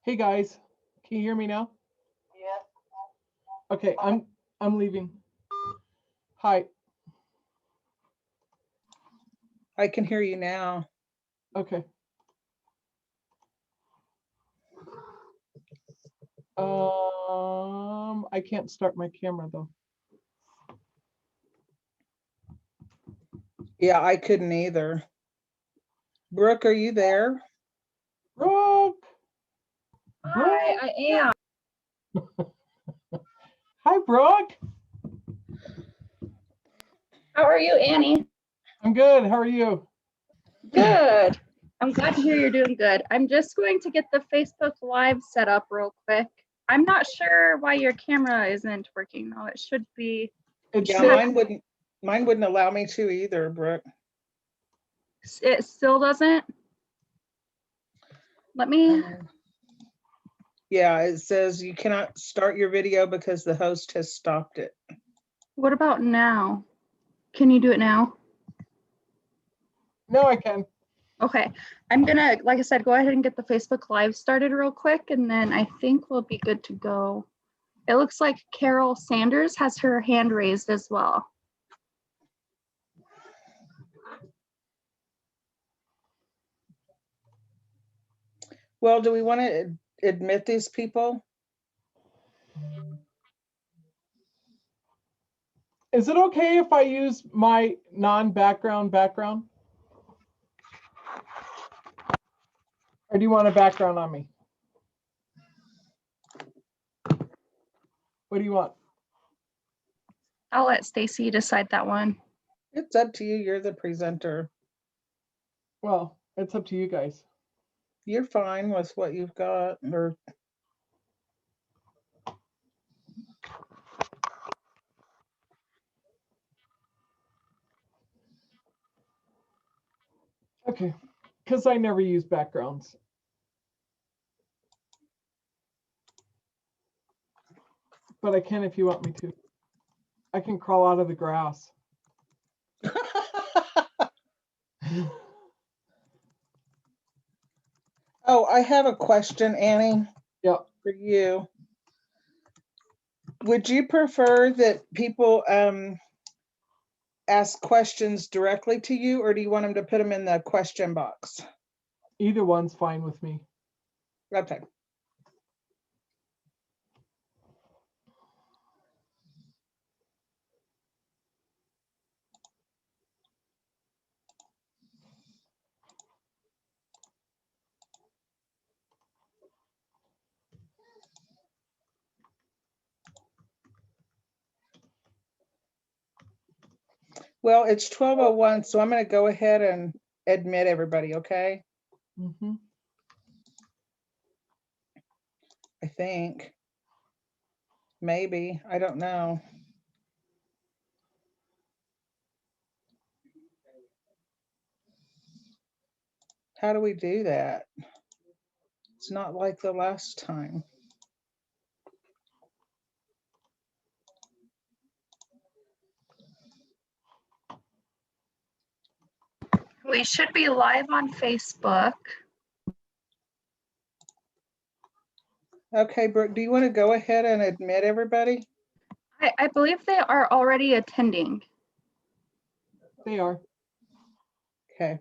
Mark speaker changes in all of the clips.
Speaker 1: Hey guys, can you hear me now?
Speaker 2: Yeah.
Speaker 1: Okay, I'm leaving. Hi.
Speaker 3: I can hear you now.
Speaker 1: Okay. I can't start my camera though.
Speaker 3: Yeah, I couldn't either. Brooke, are you there?
Speaker 1: Brooke.
Speaker 2: Hi, I am.
Speaker 1: Hi, Brooke.
Speaker 2: How are you, Annie?
Speaker 1: I'm good. How are you?
Speaker 2: Good. I'm glad to hear you're doing good. I'm just going to get the Facebook Live set up real quick. I'm not sure why your camera isn't working though. It should be.
Speaker 3: Yeah, mine wouldn't allow me to either, Brooke.
Speaker 2: It still doesn't. Let me.
Speaker 3: Yeah, it says you cannot start your video because the host has stopped it.
Speaker 2: What about now? Can you do it now?
Speaker 1: No, I can.
Speaker 2: Okay. I'm gonna, like I said, go ahead and get the Facebook Live started real quick, and then I think we'll be good to go. It looks like Carol Sanders has her hand raised as well.
Speaker 3: Well, do we want to admit these people?
Speaker 1: Is it okay if I use my non-background background? Or do you want a background on me? What do you want?
Speaker 2: I'll let Stacy decide that one.
Speaker 3: It's up to you. You're the presenter.
Speaker 1: Well, it's up to you guys.
Speaker 3: You're fine with what you've got. Or
Speaker 1: Okay, because I never use backgrounds. But I can if you want me to. I can crawl out of the grass.
Speaker 3: Oh, I have a question, Annie.
Speaker 1: Yeah.
Speaker 3: For you. Would you prefer that people ask questions directly to you, or do you want them to put them in the question box?
Speaker 1: Either one's fine with me.
Speaker 3: Okay. Well, it's 12:01, so I'm going to go ahead and admit everybody, okay?
Speaker 1: Mm-hmm.
Speaker 3: I think. Maybe. I don't know. How do we do that? It's not like the last time.
Speaker 2: We should be live on Facebook.
Speaker 3: Okay, Brooke, do you want to go ahead and admit everybody?
Speaker 2: I believe they are already attending.
Speaker 1: They are.
Speaker 3: Okay.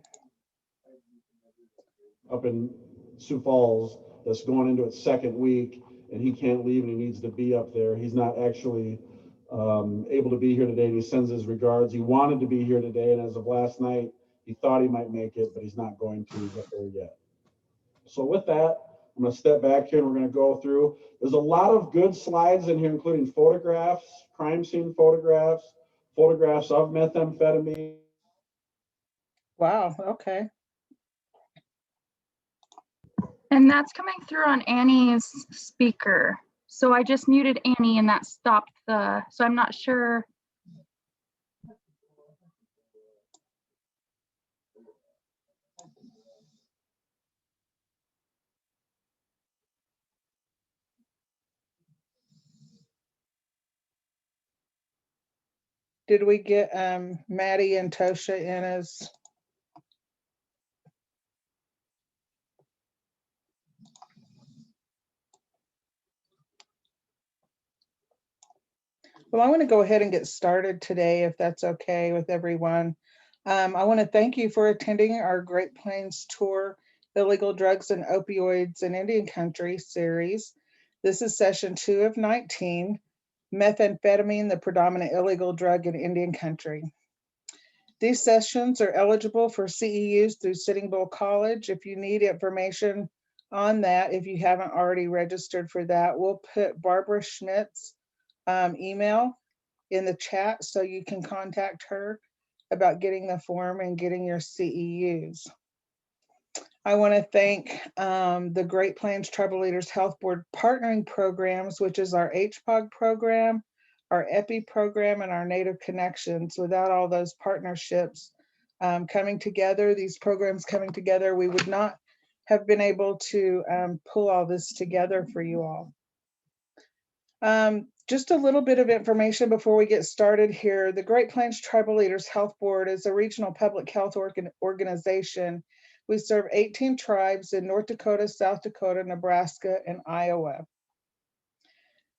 Speaker 4: Up in Sioux Falls that's going into its second week, and he can't leave and he needs to be up there. He's not actually able to be here today, and he sends his regards. He wanted to be here today, and as of last night, he thought he might make it, but he's not going to get there yet. So with that, I'm going to step back here and we're going to go through. There's a lot of good slides in here, including photographs, crime scene photographs, photographs of methamphetamine.
Speaker 3: Wow, okay.
Speaker 2: And that's coming through on Annie's speaker. So I just muted Annie and that stopped the, so I'm not sure.
Speaker 3: Did we get Maddie and Tosha in as? Well, I want to go ahead and get started today, if that's okay with everyone. I want to thank you for attending our Great Plains Tour, Illegal Drugs and Opioids in Indian Country series. This is session 2 of 19, Methamphetamine, the predominant illegal drug in Indian Country. These sessions are eligible for CEUs through Sitting Bull College. If you need information on that, if you haven't already registered for that, we'll put Barbara Schmidt's email in the chat so you can contact her about getting the form and getting your CEUs. I want to thank the Great Plains Tribal Leaders Health Board partnering programs, which is our HPOG program, our EPI program, and our Native Connections. Without all those partnerships coming together, these programs coming together, we would not have been able to pull all this together for you all. Just a little bit of information before we get started here. The Great Plains Tribal Leaders Health Board is a regional public health organization. We serve 18 tribes in North Dakota, South Dakota, Nebraska, and Iowa.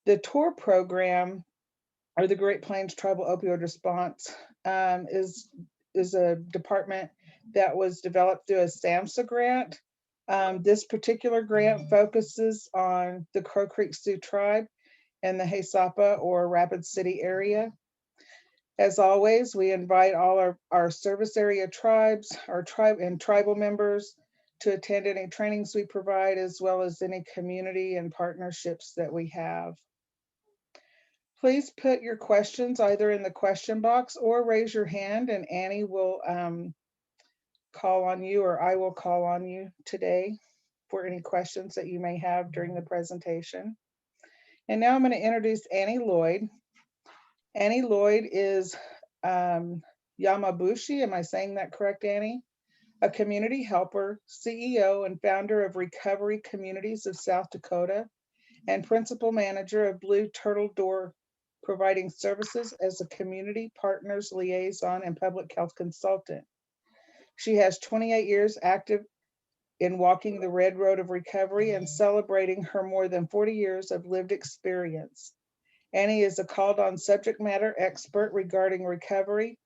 Speaker 3: The TOR program, or the Great Plains Tribal Opioid Response, is a department that was developed through a SAMHSA grant. This particular grant focuses on the Crow Creek Sioux tribe and the Haisapa or Rapid City area. As always, we invite all our service area tribes, our tribe and tribal members to attend any trainings we provide, as well as any community and partnerships that we have. Please put your questions either in the question box or raise your hand, and Annie will call on you, or I will call on you today for any questions that you may have during the presentation. And now I'm going to introduce Annie Lloyd. Annie Lloyd is Yamabushi, am I saying that correct, Annie? A community helper, CEO, and founder of Recovery Communities of South Dakota, and principal manager of Blue Turtle Door, providing services as a community partners liaison and public health consultant. She has 28 years active in walking the red road of recovery and celebrating her more than 40 years of lived experience. Annie is a called on subject matter expert regarding recovery,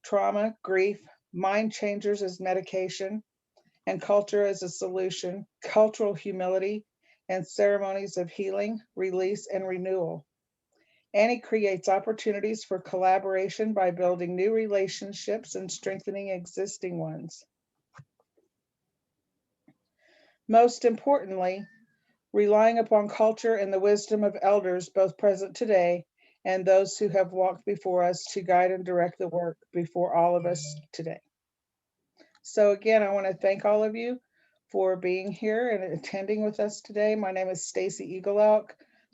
Speaker 3: trauma, grief, mind changers as medication, and culture as a solution, cultural humility, and ceremonies of healing, release, and renewal. Annie creates opportunities for collaboration by building new relationships and strengthening existing ones. Most importantly, relying upon culture and the wisdom of elders, both present today and those who have walked before us, to guide and direct the work before all of us today. So again, I want to thank all of you for being here and attending with us today. My name is Stacy Eagleelk.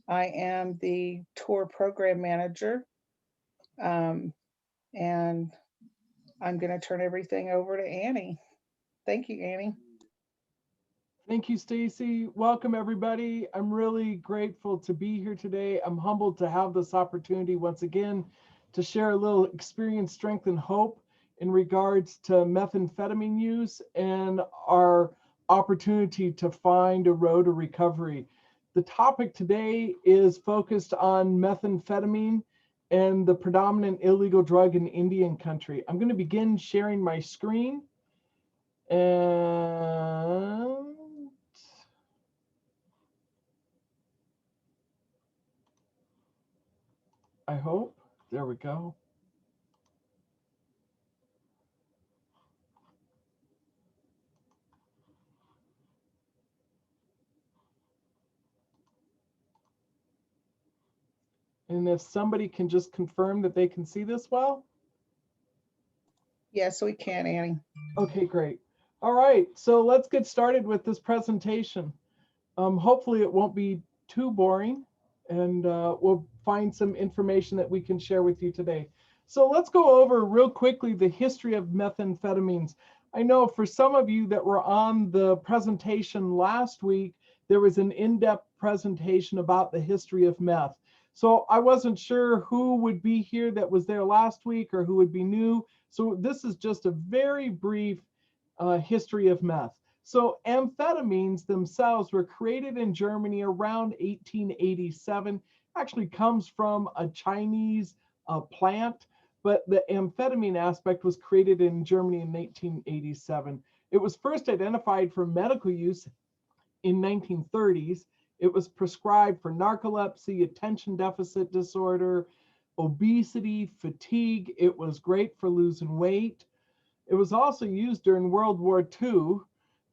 Speaker 3: I am the tour program manager. And I'm going to turn everything over to Annie. Thank you, Annie.
Speaker 1: Thank you, Stacy. Welcome, everybody. I'm really grateful to be here today. I'm humbled to have this opportunity once again to share a little experience, strength, and hope in regards to methamphetamine use and our opportunity to find a road to recovery. The topic today is focused on methamphetamine and the predominant illegal drug in Indian Country. I'm going to begin sharing my screen. And I hope, there we go. And if somebody can just confirm that they can see this well?
Speaker 3: Yes, we can, Annie.
Speaker 1: Okay, great. All right, so let's get started with this presentation. Hopefully it won't be too boring, and we'll find some information that we can share with you today. So let's go over real quickly the history of methamphetamines. I know for some of you that were on the presentation last week, there was an in-depth presentation about the history of meth. So I wasn't sure who would be here that was there last week or who would be new. So this is just a very brief history of meth. So amphetamines themselves were created in Germany around 1887 actually comes from a Chinese plant, but the amphetamine aspect was created in Germany in 1987. It was first identified for medical use in 1930s. It was prescribed for narcolepsy, attention deficit disorder, obesity, fatigue. It was great for losing weight. It was also used during World War II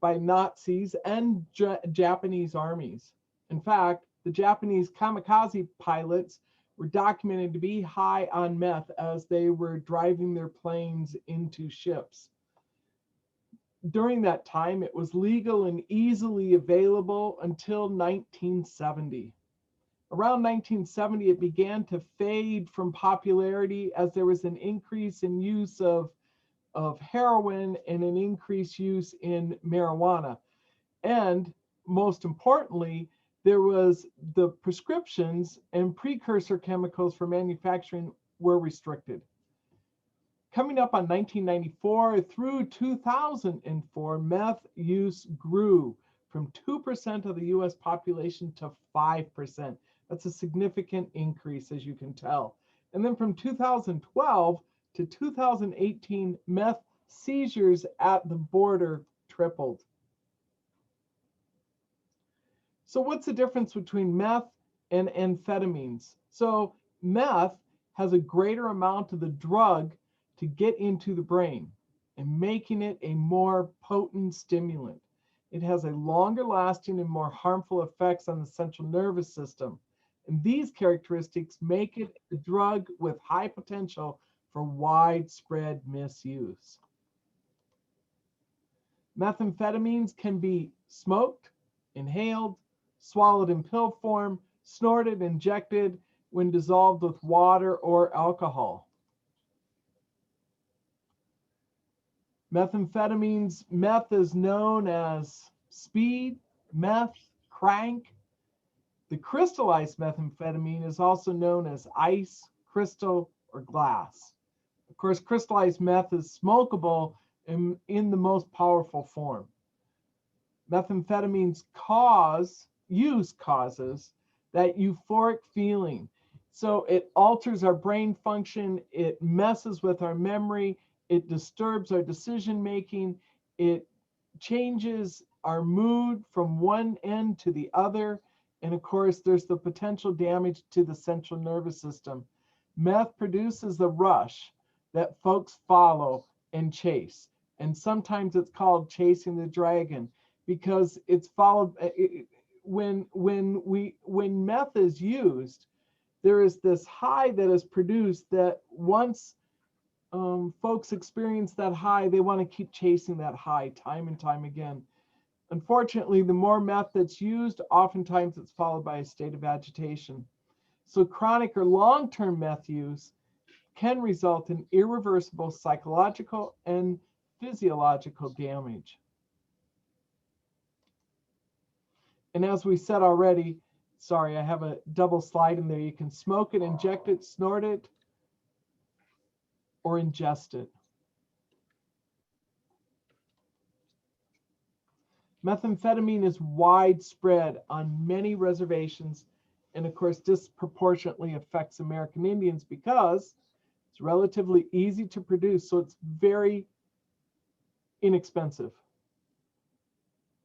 Speaker 1: by Nazis and Japanese armies. In fact, the Japanese kamikaze pilots were documented to be high on meth as they were driving their planes into ships. During that time, it was legal and easily available until 1970. Around 1970, it began to fade from popularity as there was an increase in use of heroin and an increased use in marijuana. And most importantly, there was the prescriptions and precursor chemicals for manufacturing were restricted. Coming up on 1994 through 2004, meth use grew from 2% of the US population to 5%. That's a significant increase, as you can tell. And then from 2012 to 2018, meth seizures at the border tripled. So what's the difference between meth and amphetamines? So meth has a greater amount of the drug to get into the brain and making it a more potent stimulant. It has a longer lasting and more harmful effects on the central nervous system. And these characteristics make it a drug with high potential for widespread misuse. Methamphetamines can be smoked, inhaled, swallowed in pill form, snorted, injected when dissolved with water or alcohol. Methamphetamines, meth is known as speed, meth, crank. The crystallized methamphetamine is also known as ice, crystal, or glass. Of course, crystallized meth is smokable in the most powerful form. Methamphetamines use causes that euphoric feeling. So it alters our brain function, it messes with our memory, it disturbs our decision making, it changes our mood from one end to the other. And of course, there's the potential damage to the central nervous system. Meth produces the rush that folks follow and chase. And sometimes it's called chasing the dragon because it's followed. When meth is used, there is this high that is produced that once folks experience that high, they want to keep chasing that high time and time again. Unfortunately, the more meth that's used, oftentimes it's followed by a state of agitation. So chronic or long-term meth use can result in irreversible psychological and physiological damage. And as we said already, sorry, I have a double slide in there. You can smoke it, inject it, snort it, or ingest it. Methamphetamine is widespread on many reservations and of course disproportionately affects American Indians because it's relatively easy to produce, so it's very inexpensive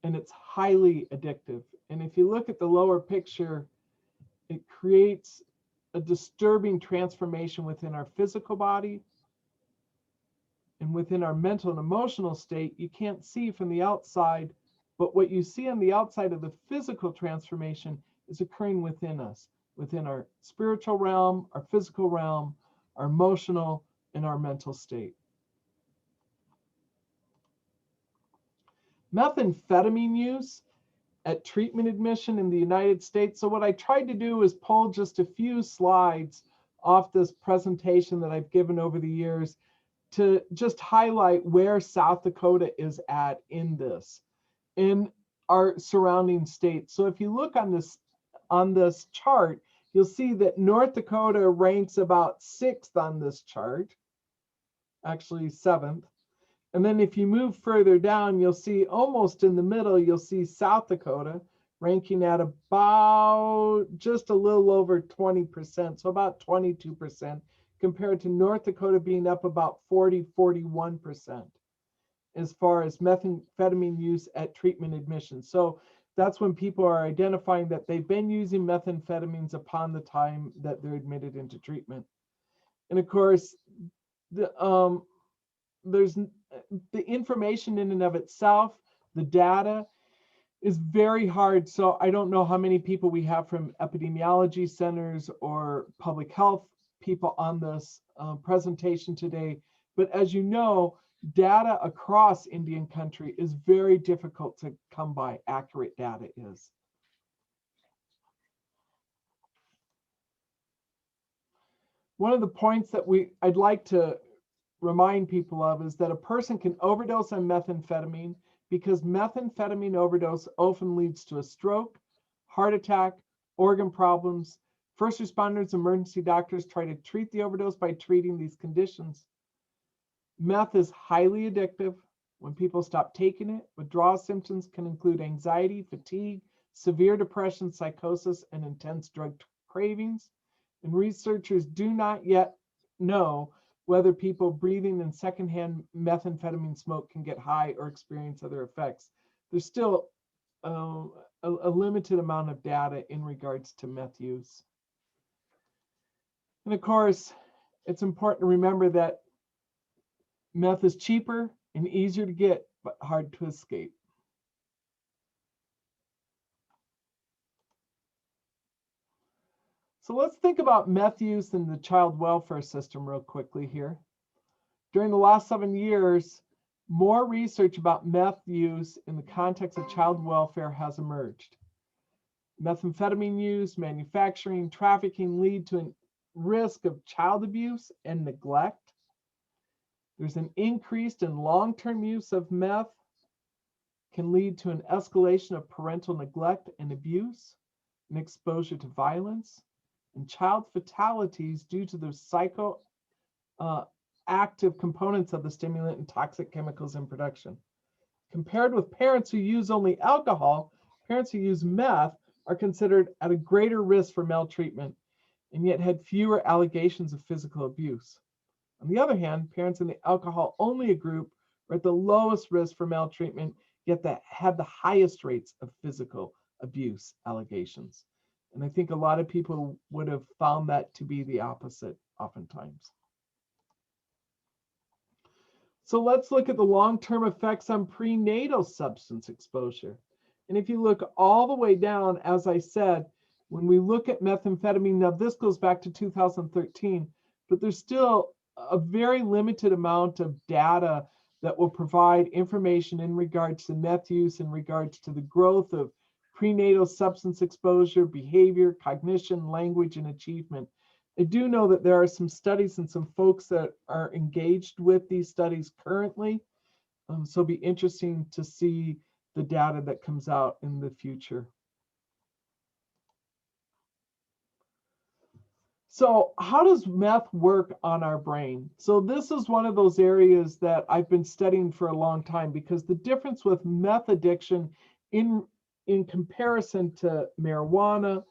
Speaker 1: and it's highly addictive. And if you look at the lower picture, it creates a disturbing transformation within our physical body and within our mental and emotional state. You can't see from the outside, but what you see on the outside of the physical transformation is occurring within us, within our spiritual realm, our physical realm, our emotional, and our mental state. Methamphetamine use at treatment admission in the United States. So what I tried to do is pull just a few slides off this presentation that I've given over the years to just highlight where South Dakota is at in this, in our surrounding states. So if you look on this chart, you'll see that North Dakota ranks about 6th on this chart, actually 7th. And then if you move further down, you'll see almost in the middle, you'll see South Dakota ranking at about just a little over 20%, so about 22%, compared to North Dakota being up about 41% as far as methamphetamine use at treatment admission. So that's when people are identifying that they've been using methamphetamines upon the time that they're admitted into treatment. And of course, there's the information in and of itself, the data is very hard. So I don't know how many people we have from epidemiology centers or public health people on this presentation today. But as you know, data across Indian country is very difficult to come by. Accurate data is. One of the points that I'd like to remind people of is that a person can overdose on methamphetamine because methamphetamine overdose often leads to a stroke, heart attack, organ problems. First responders, emergency doctors try to treat the overdose by treating these conditions. Meth is highly addictive. When people stop taking it, withdrawal symptoms can include anxiety, fatigue, severe depression, psychosis, and intense drug cravings. And researchers do not yet know whether people breathing in secondhand methamphetamine smoke can get high or experience other effects. There's still a limited amount of data in regards to meth use. And of course, it's important to remember that meth is cheaper and easier to get, but hard to escape. So let's think about meth use in the child welfare system real quickly here. During the last 7 years, more research about meth use in the context of child welfare has emerged. Methamphetamine use, manufacturing, trafficking lead to a risk of child abuse and neglect. There's an increase in long-term use of meth can lead to an escalation of parental neglect and abuse, and exposure to violence, and child fatalities due to the psychoactive components of the stimulant and toxic chemicals in production. Compared with parents who use only alcohol, parents who use meth are considered at a greater risk for maltreatment and yet had fewer allegations of physical abuse. On the other hand, parents in the alcohol-only group are at the lowest risk for maltreatment, yet that had the highest rates of physical abuse allegations. And I think a lot of people would have found that to be the opposite oftentimes. So let's look at the long-term effects on prenatal substance exposure. And if you look all the way down, as I said, when we look at methamphetamine, now this goes back to 2013, but there's still a very limited amount of data that will provide information in regards to meth use, in regards to the growth of prenatal substance exposure, behavior, cognition, language, and achievement. I do know that there are some studies and some folks that are engaged with these studies currently. So it'll be interesting to see the data that comes out in the future. So how does meth work on our brain? So this is one of those areas that I've been studying for a long time, because the difference with meth addiction in comparison to marijuana,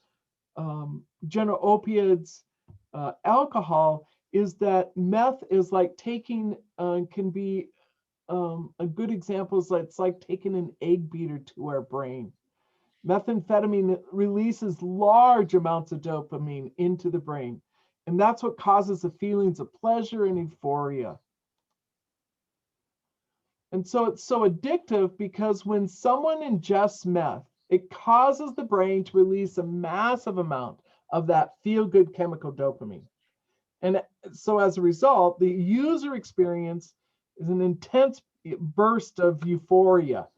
Speaker 1: general opiates, alcohol, is that meth is like taking, can be a good example is it's like taking an egg beater to our brain. Methamphetamine releases large amounts of dopamine into the brain, and that's what causes the feelings of pleasure and euphoria. And so it's so addictive because when someone ingests meth, it causes the brain to release a massive amount of that feel-good chemical dopamine. And so as a result, the user experience is an intense burst of euphoria.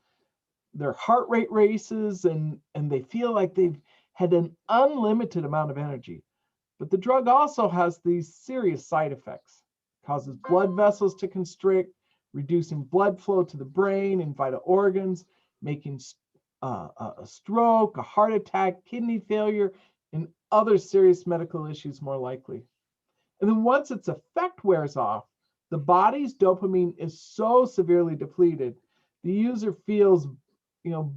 Speaker 1: Their heart rate races and they feel like they've had an unlimited amount of energy. But the drug also has these serious side effects. It causes blood vessels to constrict, reducing blood flow to the brain and vital organs, making a stroke, a heart attack, kidney failure, and other serious medical issues more likely. And then once its effect wears off, the body's dopamine is so severely depleted, the user feels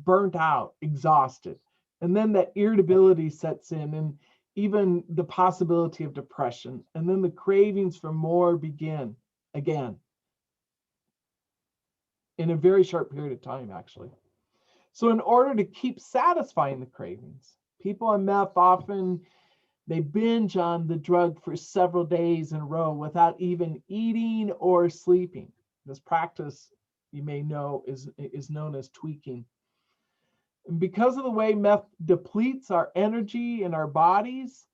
Speaker 1: burnt out, exhausted, And then that irritability sets in, and even the possibility of depression. And then the cravings for more begin again in a very short period of time, actually. So in order to keep satisfying the cravings, people on meth often, they binge on the drug for several days in a row without even eating or sleeping. This practice, you may know, is known as tweaking. And because of the way meth depletes our energy in our bodies,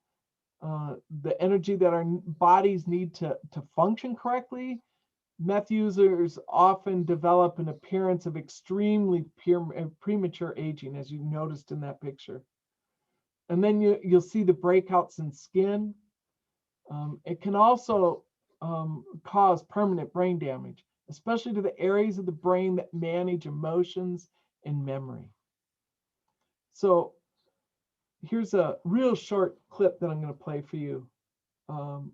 Speaker 1: the energy that our bodies need to function correctly, meth users often develop an appearance of extremely premature aging, as you noticed in that picture. And then you'll see the breakouts in skin. It can also cause permanent brain damage, especially to the areas of the brain that manage emotions and memory. So here's a real short clip that I'm going to play for you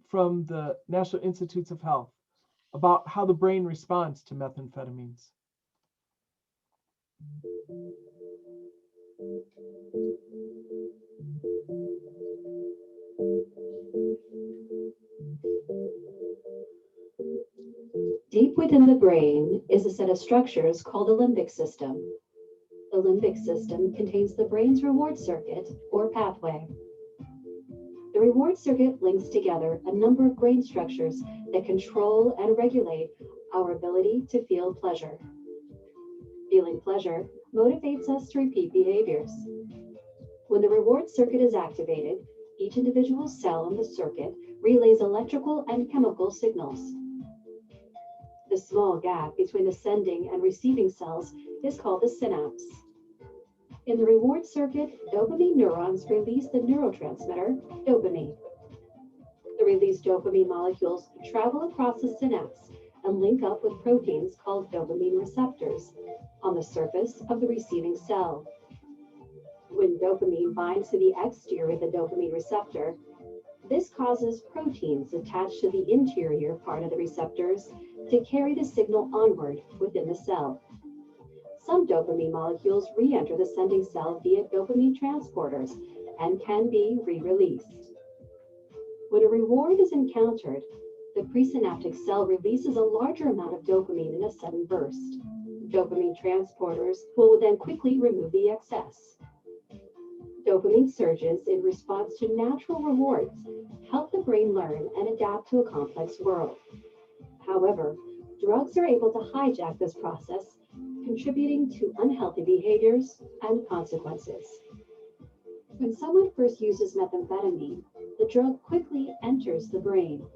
Speaker 1: from the National Institutes of Health about how the brain responds to methamphetamines.
Speaker 5: Deep within the brain is a set of structures called the limbic system. The limbic system contains the brain's reward circuit or pathway. The reward circuit links together a number of brain structures that control and regulate our ability to feel pleasure. Feeling pleasure motivates us to repeat behaviors. When the reward circuit is activated, each individual cell in the circuit relays electrical and chemical signals. The small gap between the sending and receiving cells is called the synapse. In the reward circuit, dopamine neurons release the neurotransmitter dopamine. The released dopamine molecules travel across the synapse and link up with proteins called dopamine receptors on the surface of the receiving cell. When dopamine binds to the exterior of the dopamine receptor, this causes proteins attached to the interior part of the receptors to carry the signal onward within the cell. Some dopamine molecules re-enter the sending cell via dopamine transporters and can be re-released. When a reward is encountered, the presynaptic cell releases a larger amount of dopamine in a sudden burst. Dopamine transporters will then quickly remove the excess. Dopamine surges in response to natural rewards help the brain learn and adapt to a complex world. However, drugs are able to hijack this process, contributing to unhealthy behaviors and consequences. When someone first uses methamphetamine, the drug quickly enters the brain.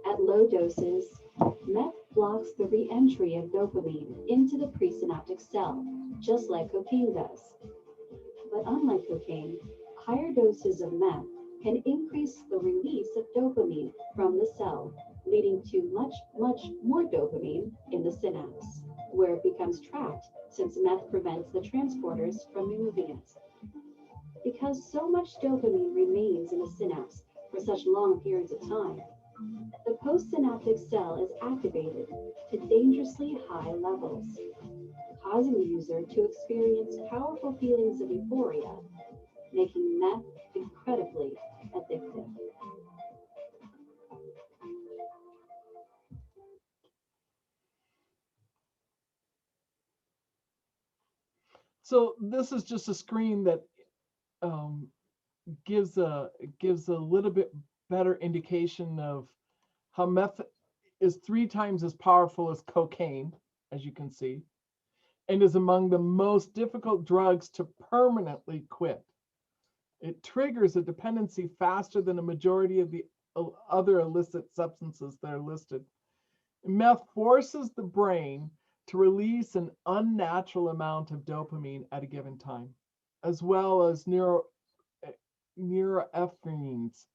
Speaker 5: At low doses, meth blocks the re-entry of dopamine into the presynaptic cell, just like cocaine does. But unlike cocaine, higher doses of meth can increase the release of dopamine from the cell, leading to much more dopamine in the synapse, where it becomes trapped since meth prevents the transporters from removing it. Because so much dopamine remains in the synapse for such long periods of time, the postsynaptic cell is activated to dangerously high levels, causing the user to experience powerful feelings of euphoria, making meth incredibly addictive.
Speaker 1: So this is just a screen that gives a little bit better indication of how meth is 3 times as powerful as cocaine, as you can see, and is among the most difficult drugs to permanently quit. It triggers a dependency faster than a majority of the other illicit substances that are listed. Meth forces the brain to release an unnatural amount of dopamine at a given time, as well as neuroepinephrines,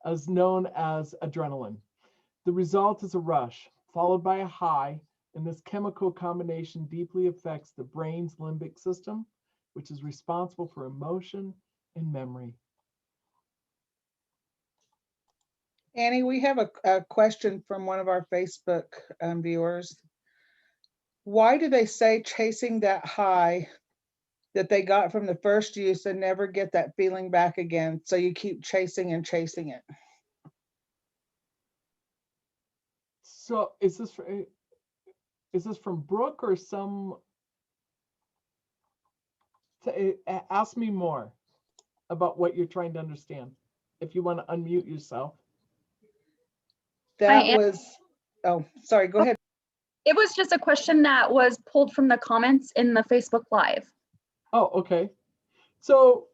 Speaker 1: as known as adrenaline. The result is a rush, followed by a high, and this chemical combination deeply affects the brain's limbic system, which is responsible for emotion and memory.
Speaker 3: Annie, we have a question from one of our Facebook viewers. Why do they say chasing that high that they got from the first use and never get that feeling back again. So you keep chasing and chasing it.
Speaker 1: So is this from Brooke or some? Ask me more about what you're trying to understand. If you want to unmute yourself.
Speaker 3: That was, oh, sorry, go ahead.
Speaker 2: It was just a question that was pulled from the comments in the Facebook Live.
Speaker 1: Oh, okay. So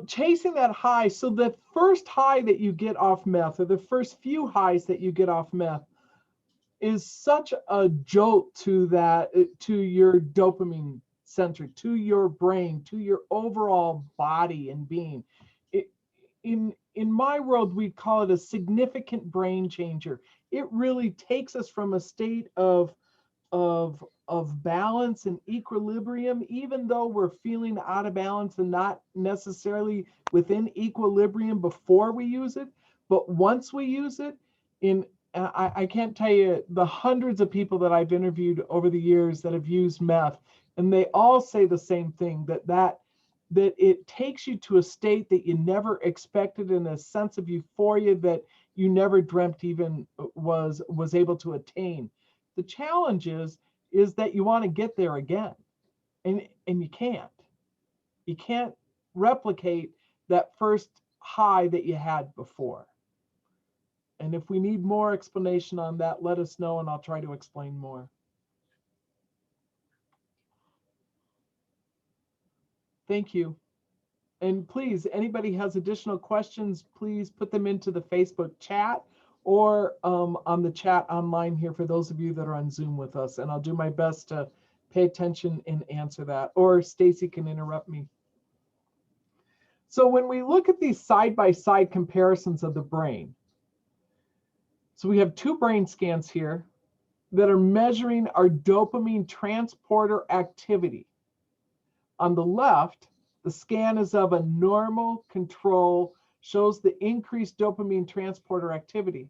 Speaker 1: chasing that high, so the first high that you get off meth, or the first few highs that you get off meth, is such a jolt to your dopamine center, to your brain, to your overall body and being. In my world, we call it a significant brain changer. It really takes us from a state of balance and equilibrium, even though we're feeling out of balance and not necessarily within equilibrium before we use it. But once we use it, I can't tell you the hundreds of people that I've interviewed over the years that have used meth, and they all say the same thing, that it takes you to a state that you never expected, and a sense of euphoria that you never dreamt even was able to attain. The challenge is that you want to get there again, and you can't. You can't replicate that first high that you had before. And if we need more explanation on that, let us know and I'll try to explain more. Thank you. And please, anybody has additional questions, please put them into the Facebook chat or on the chat online here for those of you that are on Zoom with us. And I'll do my best to pay attention and answer that. Or Stacy can interrupt me. So when we look at these side-by-side comparisons of the brain, so we have two brain scans here that are measuring our dopamine transporter activity. On the left, the scan is of a normal control, shows the increased dopamine transporter activity.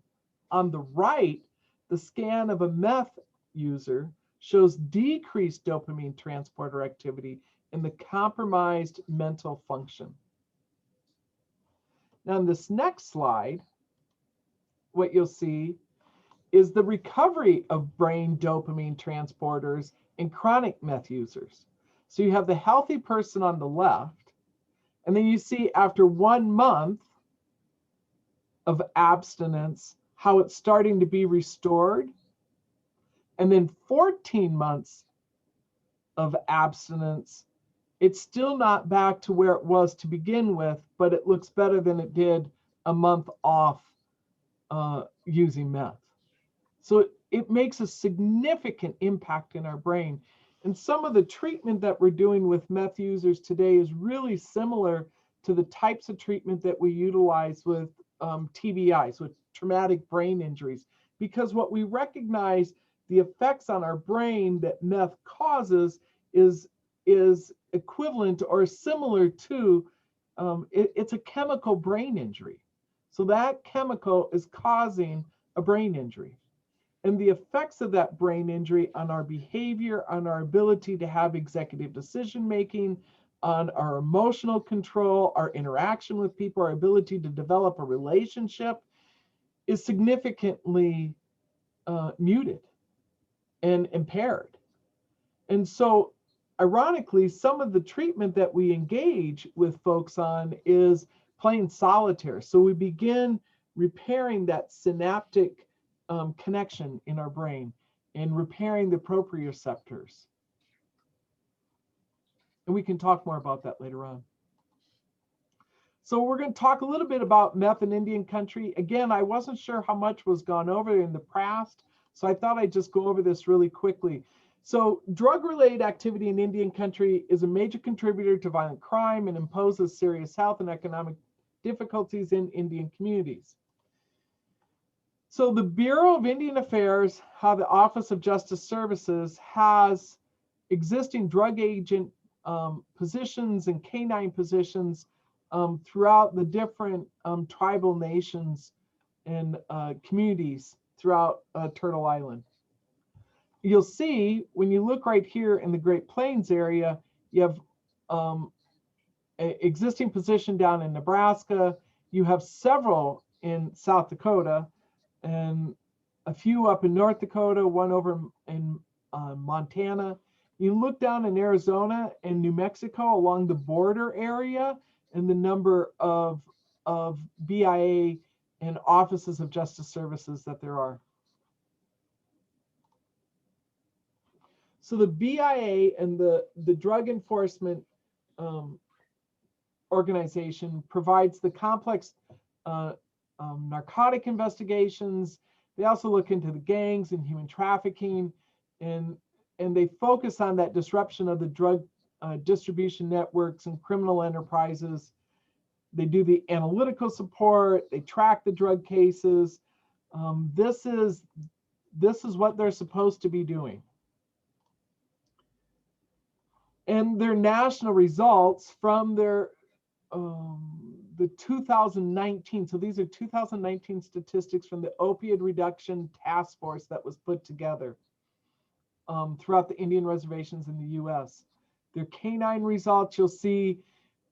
Speaker 1: On the right, the scan of a meth user shows decreased dopamine transporter activity in the compromised mental function. Now, in this next slide, what you'll see is the recovery of brain dopamine transporters in chronic meth users. So you have the healthy person on the left, and then you see after 1 month of abstinence, how it's starting to be restored. And then 14 months of abstinence, it's still not back to where it was to begin with, but it looks better than it did a month off using meth. So it makes a significant impact in our brain. And some of the treatment that we're doing with meth users today is really similar to the types of treatment that we utilize with TBIs, with traumatic brain injuries, because what we recognize the effects on our brain that meth causes is equivalent or similar to, it's a chemical brain injury. So that chemical is causing a brain injury. And the effects of that brain injury on our behavior, on our ability to have executive decision making, on our emotional control, our interaction with people, our ability to develop a relationship is significantly muted and impaired. And so, ironically, some of the treatment that we engage with folks on is playing solitaire. So we begin repairing that synaptic connection in our brain and repairing the proprioceptors. And we can talk more about that later on. So we're going to talk a little bit about meth in Indian country. Again, I wasn't sure how much was gone over in the past, so I thought I'd just go over this really quickly. So drug-related activity in Indian country is a major contributor to violent crime and imposes serious health and economic difficulties in Indian communities. So the Bureau of Indian Affairs, the Office of Justice Services, has existing drug agent positions and canine positions throughout the different tribal nations and communities throughout Turtle Island. you'll see when you look right here in the Great Plains area, you have existing position down in Nebraska. You have several in South Dakota, and a few up in North Dakota, one over in Montana. You look down in Arizona and New Mexico along the border area, and the number of BIA and offices of justice services that there are. So the BIA and the Drug Enforcement Organization provides the complex narcotic investigations. They also look into the gangs and human trafficking, and they focus on that disruption of the drug distribution networks and criminal enterprises. They do the analytical support. They track the drug cases. This is what they're supposed to be doing. And their national results from their the 2019, so these are 2019 statistics from the Opioid Reduction Task Force that was put together throughout the Indian reservations in the US. Their canine results, you'll see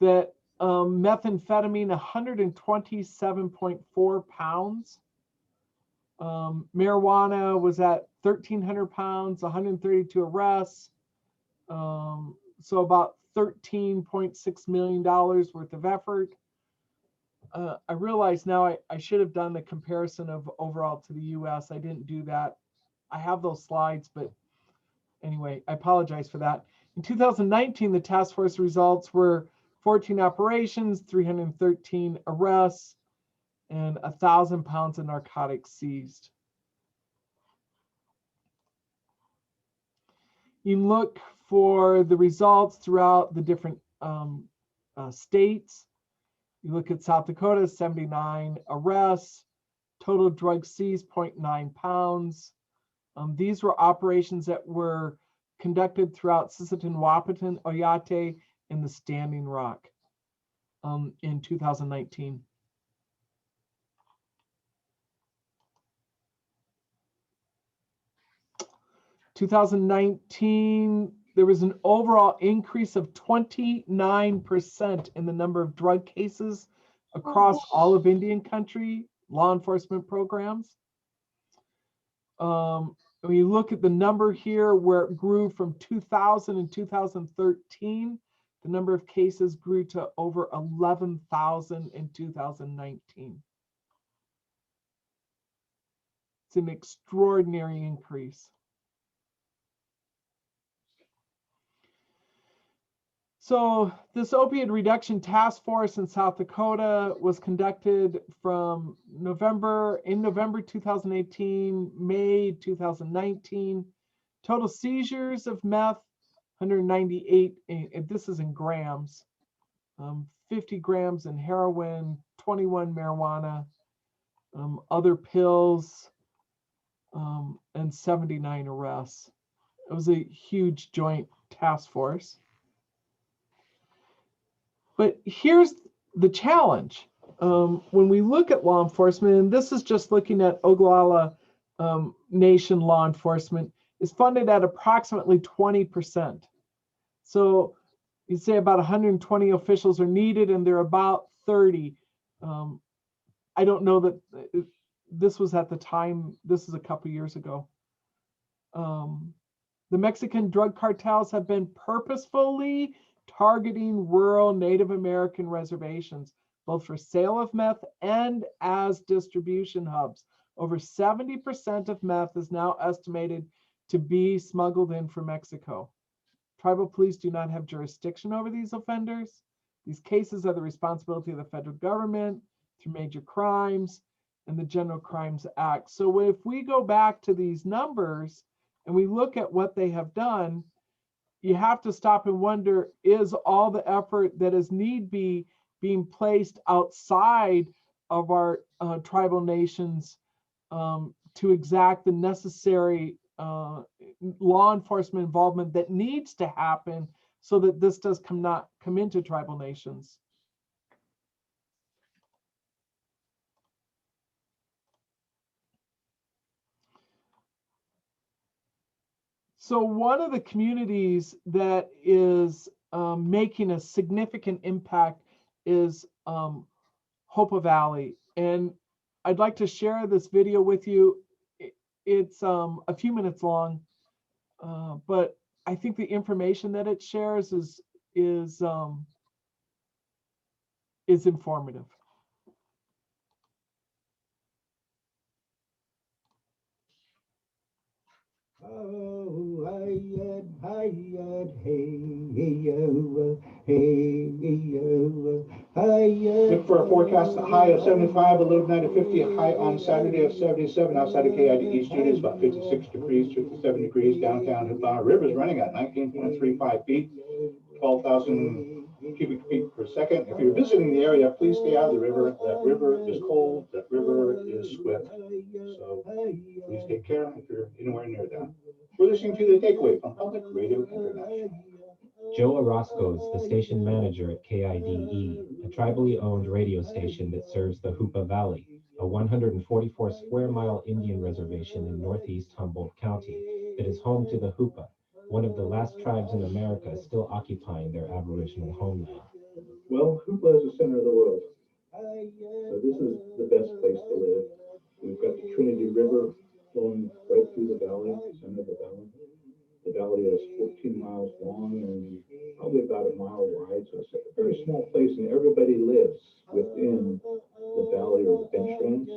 Speaker 1: that methamphetamine, 127.4 pounds. Marijuana was at 1,300 pounds, 132 arrests. So about $13.6 million worth of effort. I realize now I should have done the comparison of overall to the US. I didn't do that. I have those slides, but anyway, I apologize for that. In 2019, the task force results were 14 operations, 313 arrests, and 1,000 pounds of narcotics seized. You look for the results throughout the different states. You look at South Dakota, 79 arrests, total drugs seized, 0.9 pounds. These were operations that were conducted throughout Sisseton, Wahpeton, Oyate, and the Standing Rock in 2019. In 2019, there was an overall increase of 29% in the number of drug cases across all of Indian country, law enforcement programs. When you look at the number here where it grew from 2000 and 2013, the number of cases grew to over 11,000 in 2019. It's an extraordinary increase. So this opioid reduction task force in South Dakota was conducted from November 2018, May 2019. Total seizures of meth, 198, this is in grams, 50 grams in heroin, 21 marijuana, other pills, and 79 arrests. It was a huge joint task force. But here's the challenge. When we look at law enforcement, and this is just looking at Oglala Nation law enforcement, is funded at approximately 20%. So you'd say about 120 officials are needed, and there are about 30. I don't know that this was at the time, this is a couple years ago. The Mexican drug cartels have been purposefully targeting rural Native American reservations, both for sale of meth and as distribution hubs. Over 70% of meth is now estimated to be smuggled in from Mexico. Tribal police do not have jurisdiction over these offenders. These cases are the responsibility of the federal government through major crimes and the General Crimes Act. So if we go back to these numbers and we look at what they have done, you have to stop and wonder, is all the effort that is need be being placed outside of our tribal nations to exact the necessary law enforcement involvement that needs to happen so that this does not come into tribal nations? So one of the communities that is making a significant impact is Hopa Valley. And I'd like to share this video with you. It's a few minutes long, but I think the information that it shares is informative.
Speaker 6: Oh, hey, look for a forecast, a high of 75, a low tonight of 50, a high on Saturday of 77. Outside of KIDE studios, about 56 degrees, 57 degrees. Downtown Havana River is running at 19.35 feet, 12,000 cubic feet per second. If you're visiting the area, please stay out of the river. That river is cold, that river is swift. So please take care if you're anywhere near that. We're listening to The Takeaway from Public Radio International.
Speaker 7: Joe Orozco is the station manager at KIDE, a tribally owned radio station that serves the Hopa Valley, a 144 square mile Indian reservation in northeast Humboldt County that is home to the Hopa, one of the last tribes in America still occupying their Aboriginal homeland.
Speaker 6: Well, Hopa is the center of the world. So this is the best place to live. We've got the Trinity River flowing right through the valley, center of the valley. The valley is 14 miles long and probably about a mile wide, so it's a very small place, and everybody lives within the valley or the bench lands.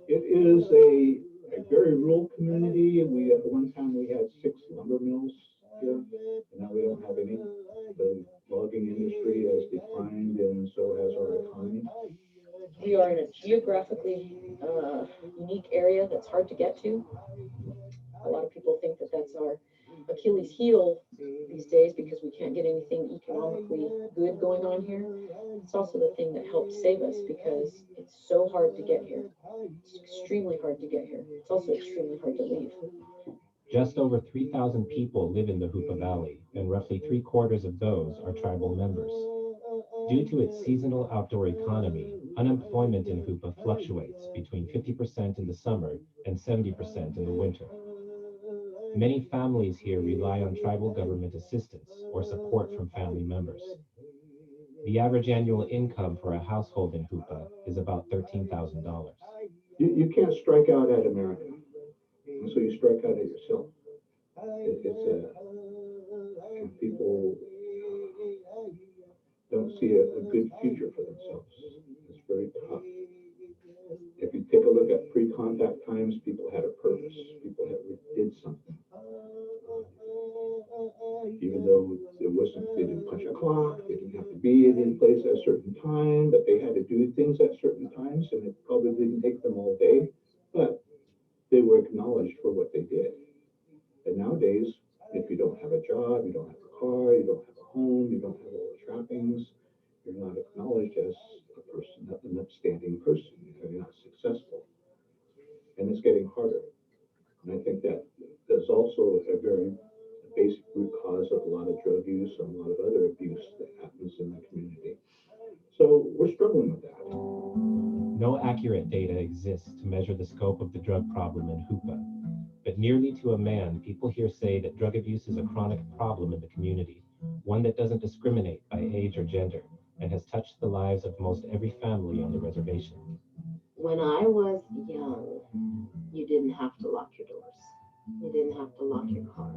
Speaker 6: It is a very rural community. We at one time we had 6 lumber mills here, and now we don't have any. The logging industry has declined, and so has our economy.
Speaker 8: We are in a geographically unique area that's hard to get to. A lot of people think that that's our Achilles heel these days because we can't get anything economically good going on here. It's also the thing that helps save us because it's so hard to get here. It's extremely hard to get here. It's also extremely hard to leave.
Speaker 7: Just over 3,000 people live in the Hopa Valley, and roughly 3/4 of those are tribal members. Due to its seasonal outdoor economy, unemployment in Hopa fluctuates between 50% in the summer and 70% in the winter. Many families here rely on tribal government assistance or support from family members. The average annual income for a household in Hopa is about $13,000.
Speaker 6: You can't strike out at America, and so you strike out at yourself. And people don't see a good future for themselves. It's very tough. If you take a look at pre-contact times, people had a purpose. People did something. Even though it wasn't, they didn't punch a clock, they didn't have to be in place at a certain time, but they had to do things at certain times, and it probably didn't take them all day, but they were acknowledged for what they did. And nowadays, if you don't have a job, you don't have a car, you don't have a home, you don't have all the trappings, you're not acknowledged as a person, an upstanding person. You're not successful. And it's getting harder. And I think that there's also a very basic root cause of a lot of drug use and a lot of other abuse that happens in the community. So we're struggling with that.
Speaker 7: No accurate data exists to measure the scope of the drug problem in Hopa, but nearly to a man, people here say that drug abuse is a chronic problem in the community, one that doesn't discriminate by age or gender, and has touched the lives of most every family on the reservation.
Speaker 9: When I was young, you didn't have to lock your doors. You didn't have to lock your car.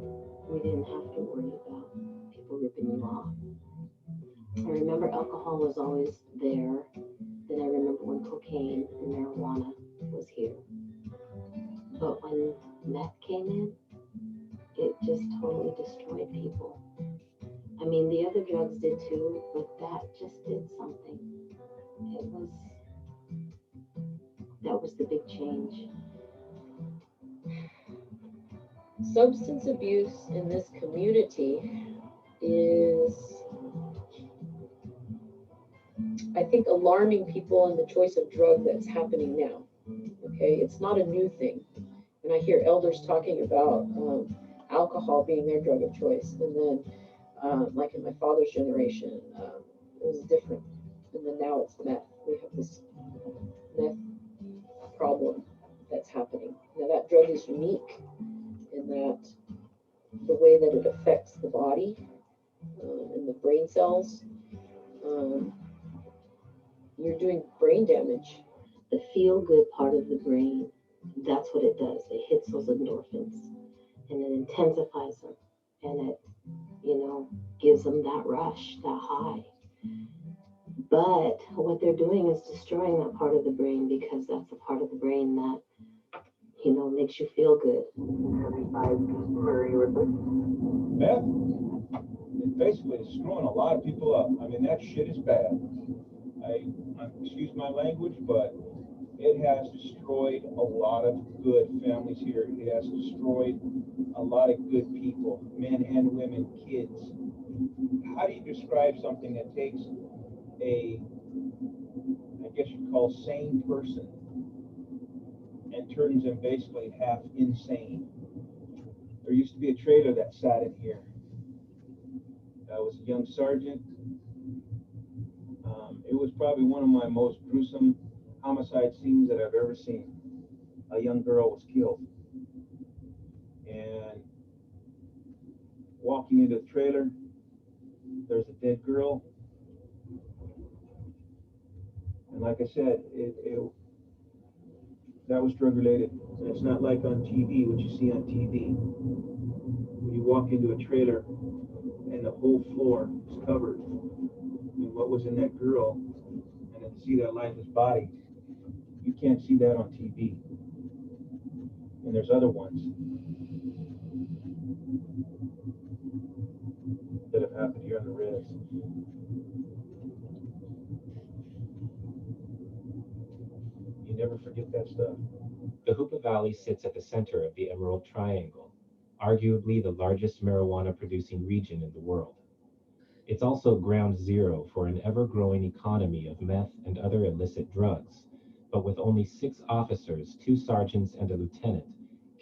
Speaker 9: We didn't have to worry about people ripping you off. I remember alcohol was always there. Then I remember when cocaine and marijuana was here. But when meth came in, it just totally destroyed people. I mean, the other drugs did too, but that just did something. That was the big change.
Speaker 8: Substance abuse in this community is, I think, alarming people in the choice of drug that's happening now. Okay, it's not a new thing. And I hear elders talking about alcohol being their drug of choice. And then, like in my father's generation, it was different. And then now it's meth. We have this meth problem that's happening. Now that drug is unique in that the way that it affects the body and the brain cells. You're doing brain damage.
Speaker 9: The feel-good part of the brain, that's what it does. It hits those endorphins and it intensifies them, and it, gives them that rush, that high. But what they're doing is destroying that part of the brain, because that's the part of the brain that, makes you feel good.
Speaker 10: Meth, it basically is screwing a lot of people up. I mean, that shit is bad. Excuse my language, but it has destroyed a lot of good families here. It has destroyed a lot of good people, men and women, kids. How do you describe something that takes I guess you'd call sane person and turns them basically half insane? There used to be a trailer that sat in here. I was a young sergeant. It was probably one of my most gruesome homicide scenes that I've ever seen. A young girl was killed. And walking into the trailer, there's a dead girl. And like I said, that was drug related. It's not like on TV, what you see on TV. When you walk into a trailer and the whole floor is covered, and what was in that girl, and then see that lifeless body, you can't see that on TV. And there's other ones that have happened here on the res. You never forget that stuff.
Speaker 7: The Hoopa Valley sits at the center of the Emerald Triangle, arguably the largest marijuana-producing region in the world. It's also ground zero for an ever-growing economy of meth and other illicit drugs. But with only 6 officers, 2 sergeants, and a lieutenant,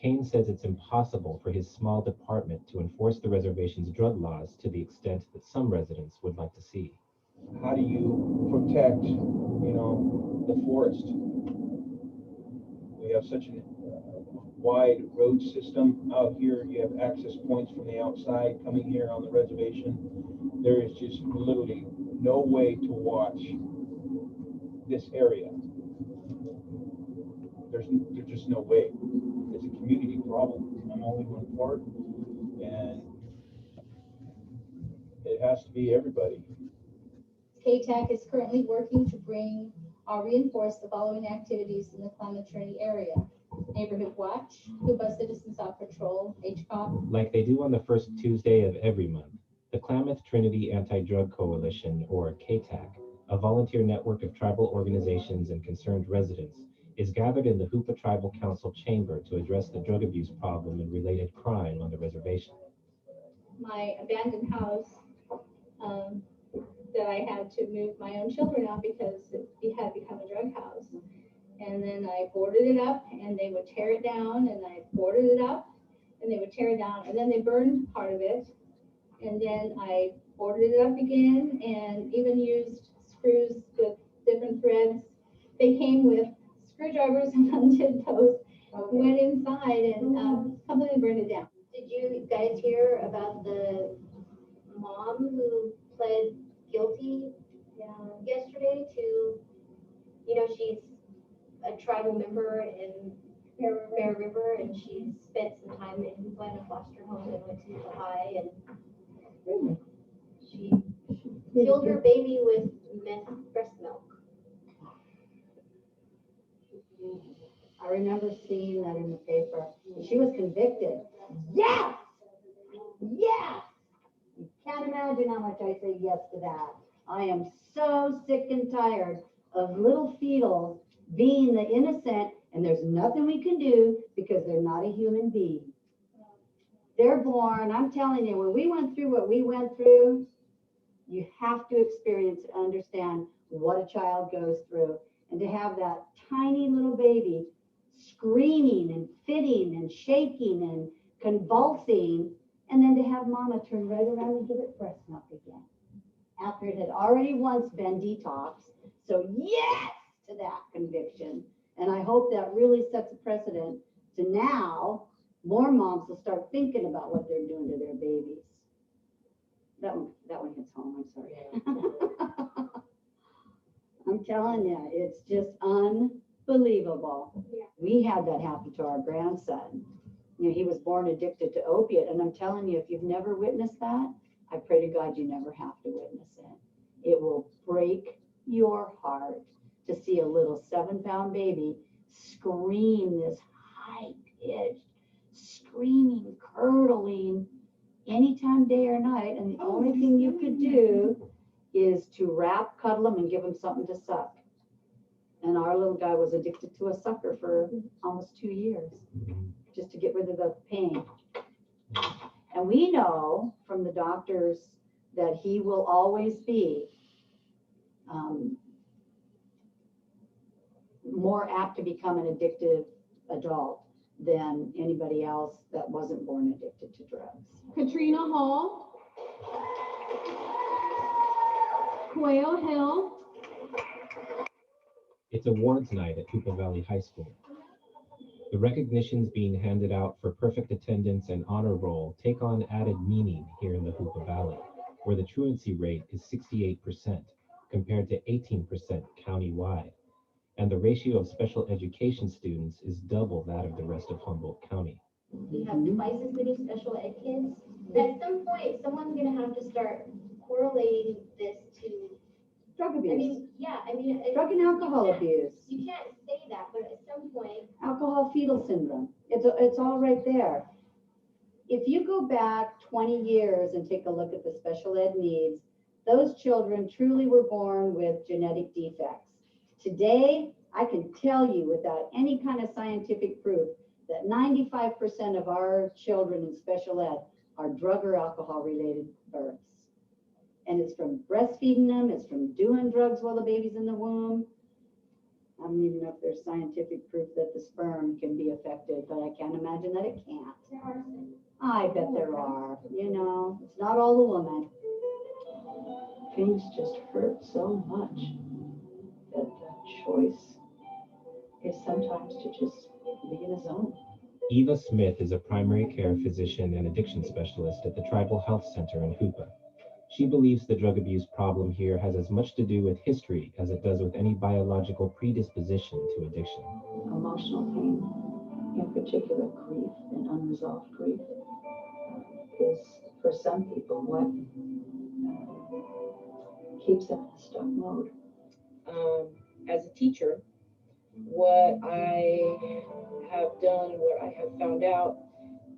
Speaker 7: Kane says it's impossible for his small department to enforce the reservation's drug laws to the extent that some residents would like to see.
Speaker 10: How do you protect, the forest? We have such a wide road system out here. You have access points from the outside coming here on the reservation. There is just literally no way to watch this area. There's just no way. It's a community problem. I'm only one part, and it has to be everybody.
Speaker 11: KTAC is currently working to reinforce the following activities in the Klamath Trinity area: Neighborhood Watch, Hoopa Citizen Stop Patrol, HCOP.
Speaker 7: Like they do on the first Tuesday of every month, the Klamath Trinity Anti-Drug Coalition, or KTAC, a volunteer network of tribal organizations and concerned residents, is gathered in the Hoopa Tribal Council chamber to address the drug abuse problem and related crime on the reservation.
Speaker 11: My abandoned house that I had to move my own children out because it had become a drug house. And then I boarded it up and they would tear it down, and I boarded it up and they would tear it down, and then they burned part of it. And then I boarded it up again and even used screws with different threads. They came with screwdrivers and undid those, went inside and completely burned it down.
Speaker 12: Did you guys hear about the mom who pled guilty yesterday to, she's a tribal member in Bear River, and she spent some time in Hoopa in a foster home and went to Hoopa High, and she killed her baby with meth breast milk.
Speaker 13: I remember seeing that in the paper. She was convicted. Yes! Yes! You can't imagine how much I say yes to that. I am so sick and tired of little fetals being the innocent, and there's nothing we can do because they're not a human being. They're born, I'm telling you, when we went through what we went through, you have to experience and understand what a child goes through. And to have that tiny little baby screaming and fitting and shaking and convulsing, and then to have mama turn right around and give it breast milk again after it had already once been detoxed. So yes to that conviction. And I hope that really sets a precedent to now more moms will start thinking about what they're doing to their babies. That one hits home, I'm sorry. I'm telling you, it's just unbelievable.
Speaker 11: Yeah.
Speaker 13: We had that happen to our grandson. You know, he was born addicted to opiate, and I'm telling you, if you've never witnessed that, I pray to God you never have to witness it. It will break your heart to see a little 7-pound baby scream this high-pitched, screaming, curdling, anytime, day or night, and the only thing you could do is to wrap, cuddle him, and give him something to suck. And our little guy was addicted to a sucker for almost 2 years, just to get rid of the pain. And we know from the doctors that he will always be more apt to become an addictive adult than anybody else that wasn't born addicted to drugs.
Speaker 14: Katrina Hall, Quail Hill.
Speaker 7: It's awards night at Hoopa Valley High School. The recognitions being handed out for perfect attendance and honor roll take on added meaning here in the Hoopa Valley, where the truancy rate is 68% compared to 18% countywide, and the ratio of special education students is double that of the rest of Humboldt County.
Speaker 12: We have twice as many special ed kids. At some point, someone's gonna have to start correlating this to
Speaker 13: Drug abuse.
Speaker 12: Drug
Speaker 13: and alcohol abuse.
Speaker 12: You can't say that, but at some point.
Speaker 13: Alcohol fetal syndrome. It's all right there. If you go back 20 years and take a look at the special ed needs, those children truly were born with genetic defects. Today, I can tell you without any kind of scientific proof that 95% of our children in special ed are drug or alcohol related births. And it's from breastfeeding them, it's from doing drugs while the baby's in the womb. I don't even know if there's scientific proof that the sperm can be affected, but I can't imagine that it can't.
Speaker 12: There are some.
Speaker 13: I bet there are, you know, it's not all the woman. Things just hurt so much that the choice is sometimes to just be in a zone.
Speaker 7: Eva Smith is a primary care physician and addiction specialist at the Tribal Health Center in Hoopa. She believes the drug abuse problem here has as much to do with history as it does with any biological predisposition to addiction.
Speaker 15: Emotional pain, in particular grief and unresolved grief, is for some people what keeps them in a stuck mode.
Speaker 8: As a teacher, what I have done, what I have found out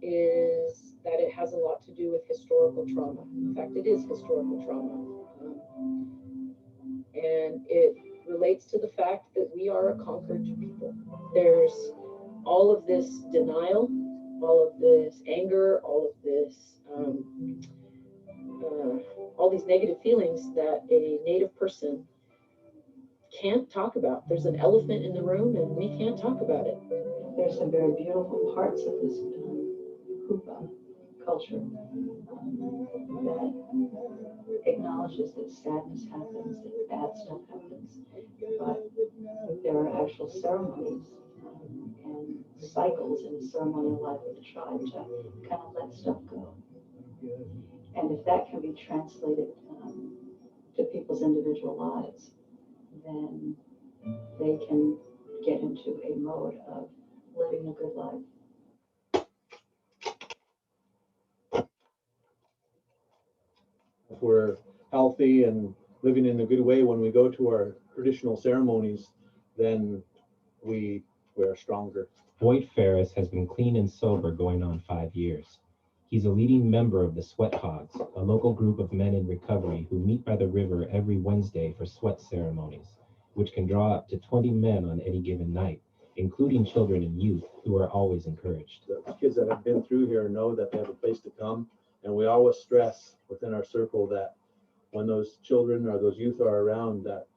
Speaker 8: is that it has a lot to do with historical trauma. In fact, it is historical trauma. And it relates to the fact that we are a conquered people. There's all of this denial, all of this anger, all of this, all these negative feelings that a Native person can't talk about. There's an elephant in the room and we can't talk about it.
Speaker 15: There's some very beautiful parts of this Hoopa culture that acknowledges that sadness happens, that bad stuff happens, but there are actual ceremonies and cycles in the ceremonial life of the tribe to kind of let stuff go. And if that can be translated to people's individual lives, then they can get into a mode of living a good life.
Speaker 4: If we're healthy and living in a good way when we go to our traditional ceremonies, then we are stronger.
Speaker 7: Boyd Ferris has been clean and sober going on 5 years. He's a leading member of the Sweat Hogs, a local group of men in recovery who meet by the river every Wednesday for sweat ceremonies, which can draw up to 20 men on any given night, including children and youth who are always encouraged.
Speaker 4: The kids that have been through here know that they have a place to come, and we always stress within our circle that when those children or those youth are around, that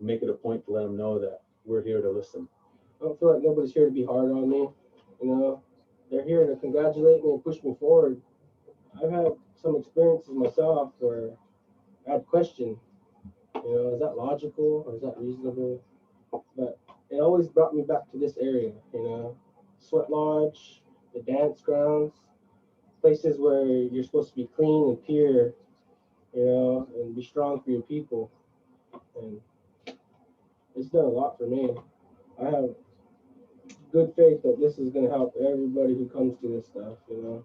Speaker 4: make it a point to let them know that we're here to listen.
Speaker 16: I don't feel like nobody's here to be hard on me, you know. They're here to congratulate me and push me forward. I've had some experiences myself where I had questioned, you know, is that logical or is that reasonable? But it always brought me back to this area, you know. Sweat Lodge, the dance grounds, places where you're supposed to be clean and pure, you know, and be strong for your people. And it's done a lot for me. I have good faith that this is going to help everybody who comes to this stuff, you know.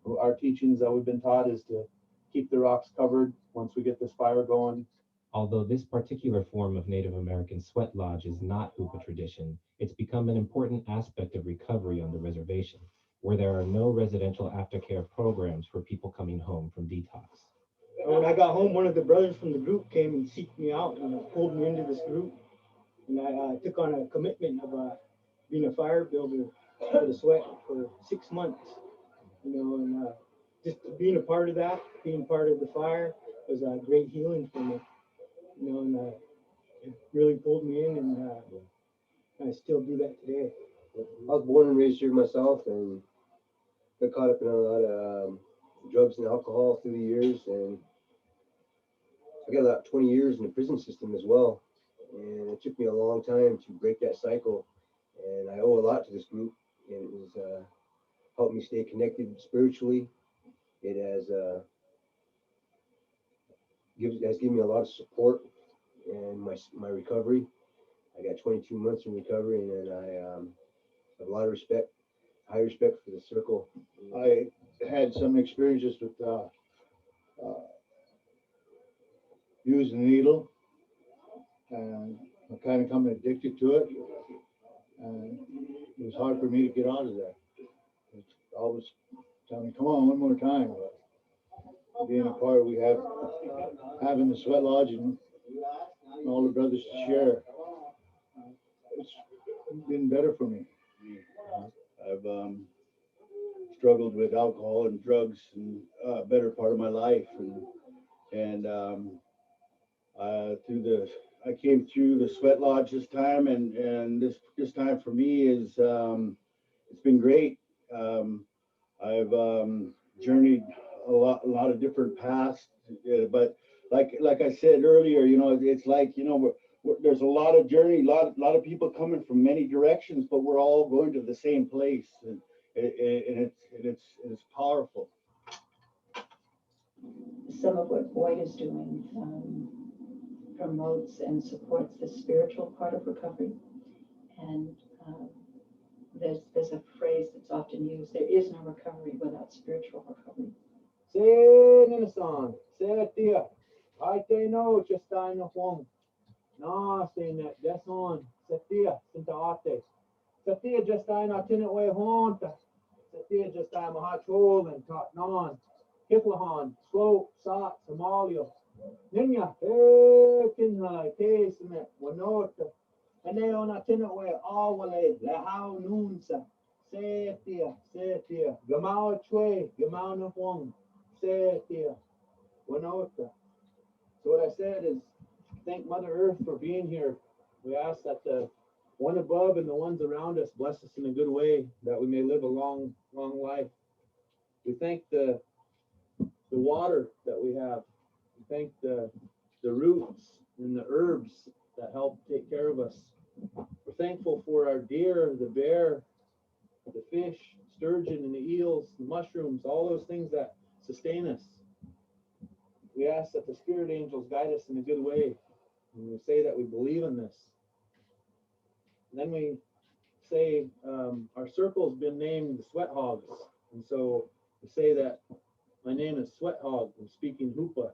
Speaker 4: Well, our teachings that we've been taught is to keep the rocks covered once we get this fire going.
Speaker 7: Although this particular form of Native American sweat lodge is not Hoopa tradition, it's become an important aspect of recovery on the reservation, where there are no residential aftercare programs for people coming home from detox.
Speaker 17: When I got home, one of the brothers from the group came and seeked me out and pulled me into this group. And I took on a commitment of being a fire builder for the sweat for 6 months. You know, and just being a part of that, being part of the fire was a great healing for me. You know, and it really pulled me in, and I still do that today.
Speaker 18: I was born and raised here myself, and got caught up in a lot of drugs and alcohol through the years, and I got about 20 years in the prison system as well, and it took me a long time to break that cycle, and I owe a lot to this group, and it was helped me stay connected spiritually. It has given me a lot of support in my recovery. I got 22 months in recovery, and then I have a lot of respect, high respect for the circle.
Speaker 6: I had some experiences with using the needle, and I kind of become addicted to it, and it was hard for me to get out of that. It's always telling me, come on, one more time. But being a part, having the sweat lodge and all the brothers to share, it's been better for me. I've struggled with alcohol and drugs and better part of my life, and I came through the sweat lodge this time, and this time for me is it's been great. I've journeyed a lot of different paths, but like I said earlier, you know, it's like, you know, there's a lot of journey, lot of people coming from many directions, but we're all going to the same place, and it's powerful.
Speaker 15: Some of what Boyd is doing promotes and supports the spiritual part of recovery, and there's a phrase that's often used: there is no recovery without spiritual recovery.
Speaker 16: Say Ninasan, say Tia, I te no just I no home. No, saying that that's on. Satia, Santa Ate. Satia just I not in it way honta. Satia just I mahachol and tot non. Kiplahan, slow, sot, Somalia. Ninya, kinha, tasement, wanota. And they on a tin it way all wale, la how noonsa. Satia, Gamao chwe, Gamao no hong. Satia, wanota. So what I said is, thank Mother Earth for being here. We ask that the one above and the ones around us bless us in a good way, that we may live a long, long life. We thank the water that we have. We thank the roots and the herbs that help take care of us. We're thankful for our deer, the bear, the fish, sturgeon, and the eels, the mushrooms, all those things that sustain us. We ask that the spirit angels guide us in a good way. And we say that we believe in this. And then we say our circle's been named the Sweat Hogs. And so we say that my name is Sweat Hog. I'm speaking Hoopa.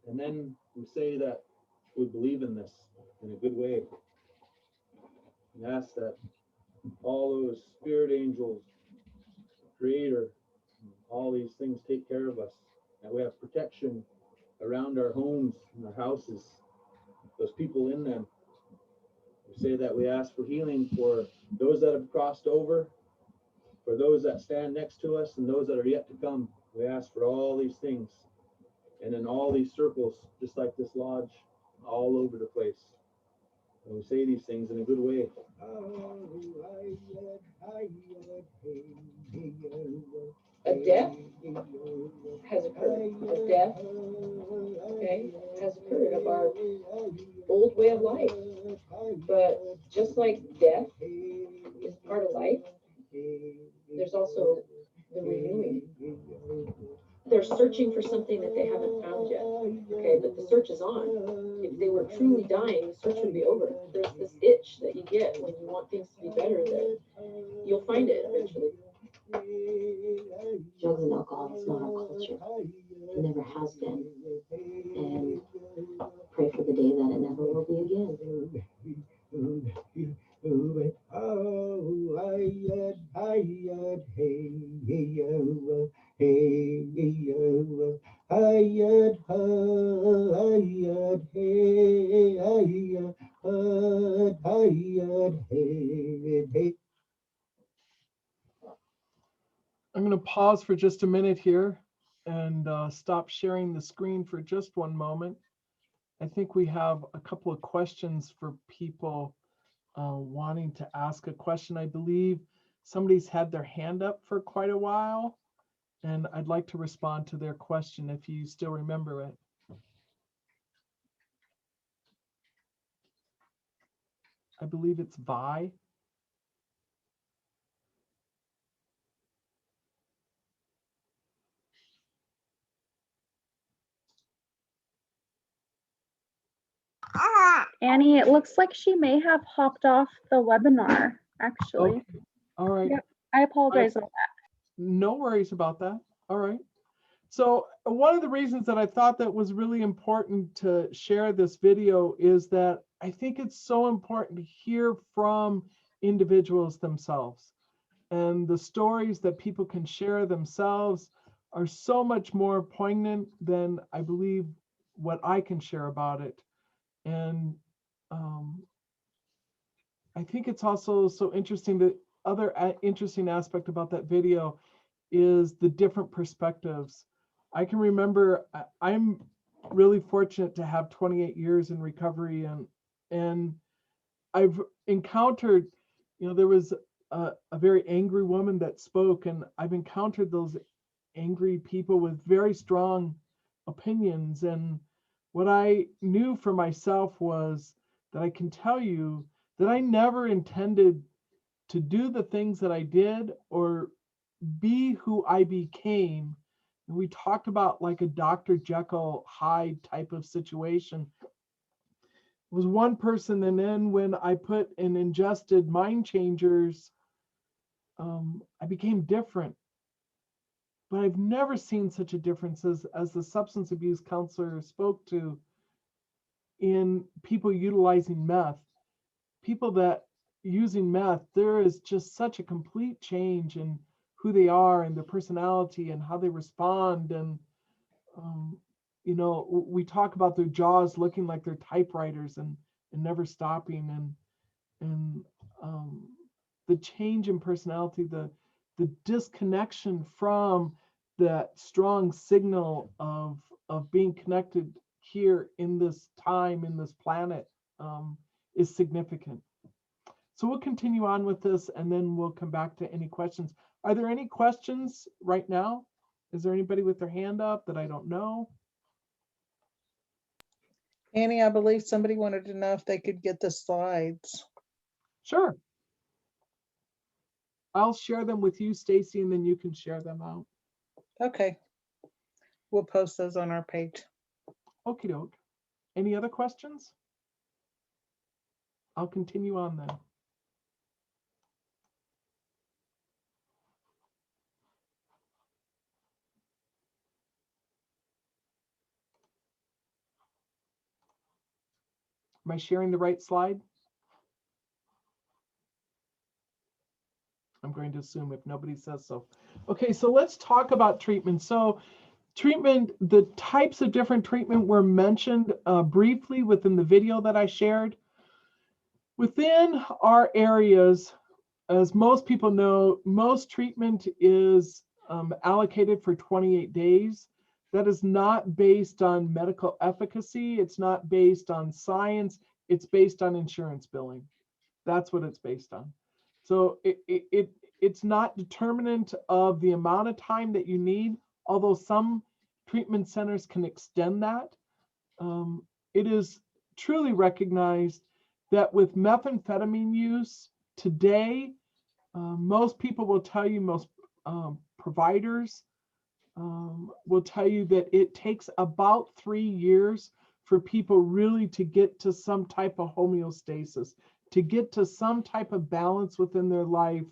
Speaker 16: And then we say that we believe in this in a good way. And ask that all those spirit angels, Creator, all these things take care of us. That we have protection around our homes and our houses, those people in them. We say that we ask for healing for those that have crossed over, for those that stand next to us, and those that are yet to come. We ask for all these things. And in all these circles, just like this lodge, all over the place. And we say these things in a good way.
Speaker 8: A death has occurred. A death, okay, has occurred of our old way of life. But just like death is part of life, There's also the renewing. They're searching for something that they haven't found yet. Okay, but the search is on. If they were truly dying, the search would be over. There's this itch that you get when you want things to be better that you'll find it eventually.
Speaker 9: Drugs and alcohol is not our culture. It never has been. And pray for the day that it never will be again.
Speaker 1: I'm going to pause for just a minute here and stop sharing the screen for just one moment. I think we have a couple of questions for people wanting to ask a question. I believe somebody's had their hand up for quite a while, and I'd like to respond to their question if you still remember it. I believe it's Vi.
Speaker 2: Annie, it looks like she may have hopped off the webinar, actually.
Speaker 1: Okay. All right.
Speaker 2: Yep. I apologize about that.
Speaker 1: No worries about that. All right. So one of the reasons that I thought that was really important to share this video is that I think it's so important to hear from individuals themselves. And the stories that people can share themselves are so much more poignant than I believe what I can share about it. And I think it's also so interesting that other interesting aspect about that video is the different perspectives. I can remember I'm really fortunate to have 28 years in recovery, and I've encountered, there was a very angry woman that spoke, and I've encountered those angry people with very strong opinions. And what I knew for myself was that I can tell you that I never intended to do the things that I did or be who I became. And we talked about like a Dr. Jekyll Hyde type of situation. It was one person, and then when I put and ingested mind changers, I became different. But I've never seen such a difference as the substance abuse counselor spoke to in people utilizing meth. People that using meth, there is just such a complete change in who they are and their personality and how they respond. And we talk about their jaws looking like they're typewriters and never stopping, and the change in personality, the disconnection from that strong signal of being connected here in this time, in this planet, is significant. So we'll continue on with this, and then we'll come back to any questions. Are there any questions right now? Is there anybody with their hand up that I don't know?
Speaker 3: Annie, I believe somebody wanted to know if they could get the slides.
Speaker 1: Sure. I'll share them with you, Stacy, and then you can share them out.
Speaker 3: Okay. We'll post those on our page.
Speaker 1: Okie doke. Any other questions? I'll continue on then. Am I sharing the right slide? I'm going to assume if nobody says so. Okay, so let's talk about treatment. So treatment, the types of different treatment were mentioned briefly within the video that I shared. Within our areas, as most people know, most treatment is allocated for 28 days. That is not based on medical efficacy. It's not based on science. It's based on insurance billing. That's what it's based on. So it's not determinant of the amount of time that you need, although some treatment centers can extend that. It is truly recognized that with methamphetamine use today, Most people will tell you, most providers will tell you that it takes about 3 years for people really to get to some type of homeostasis, to get to some type of balance within their life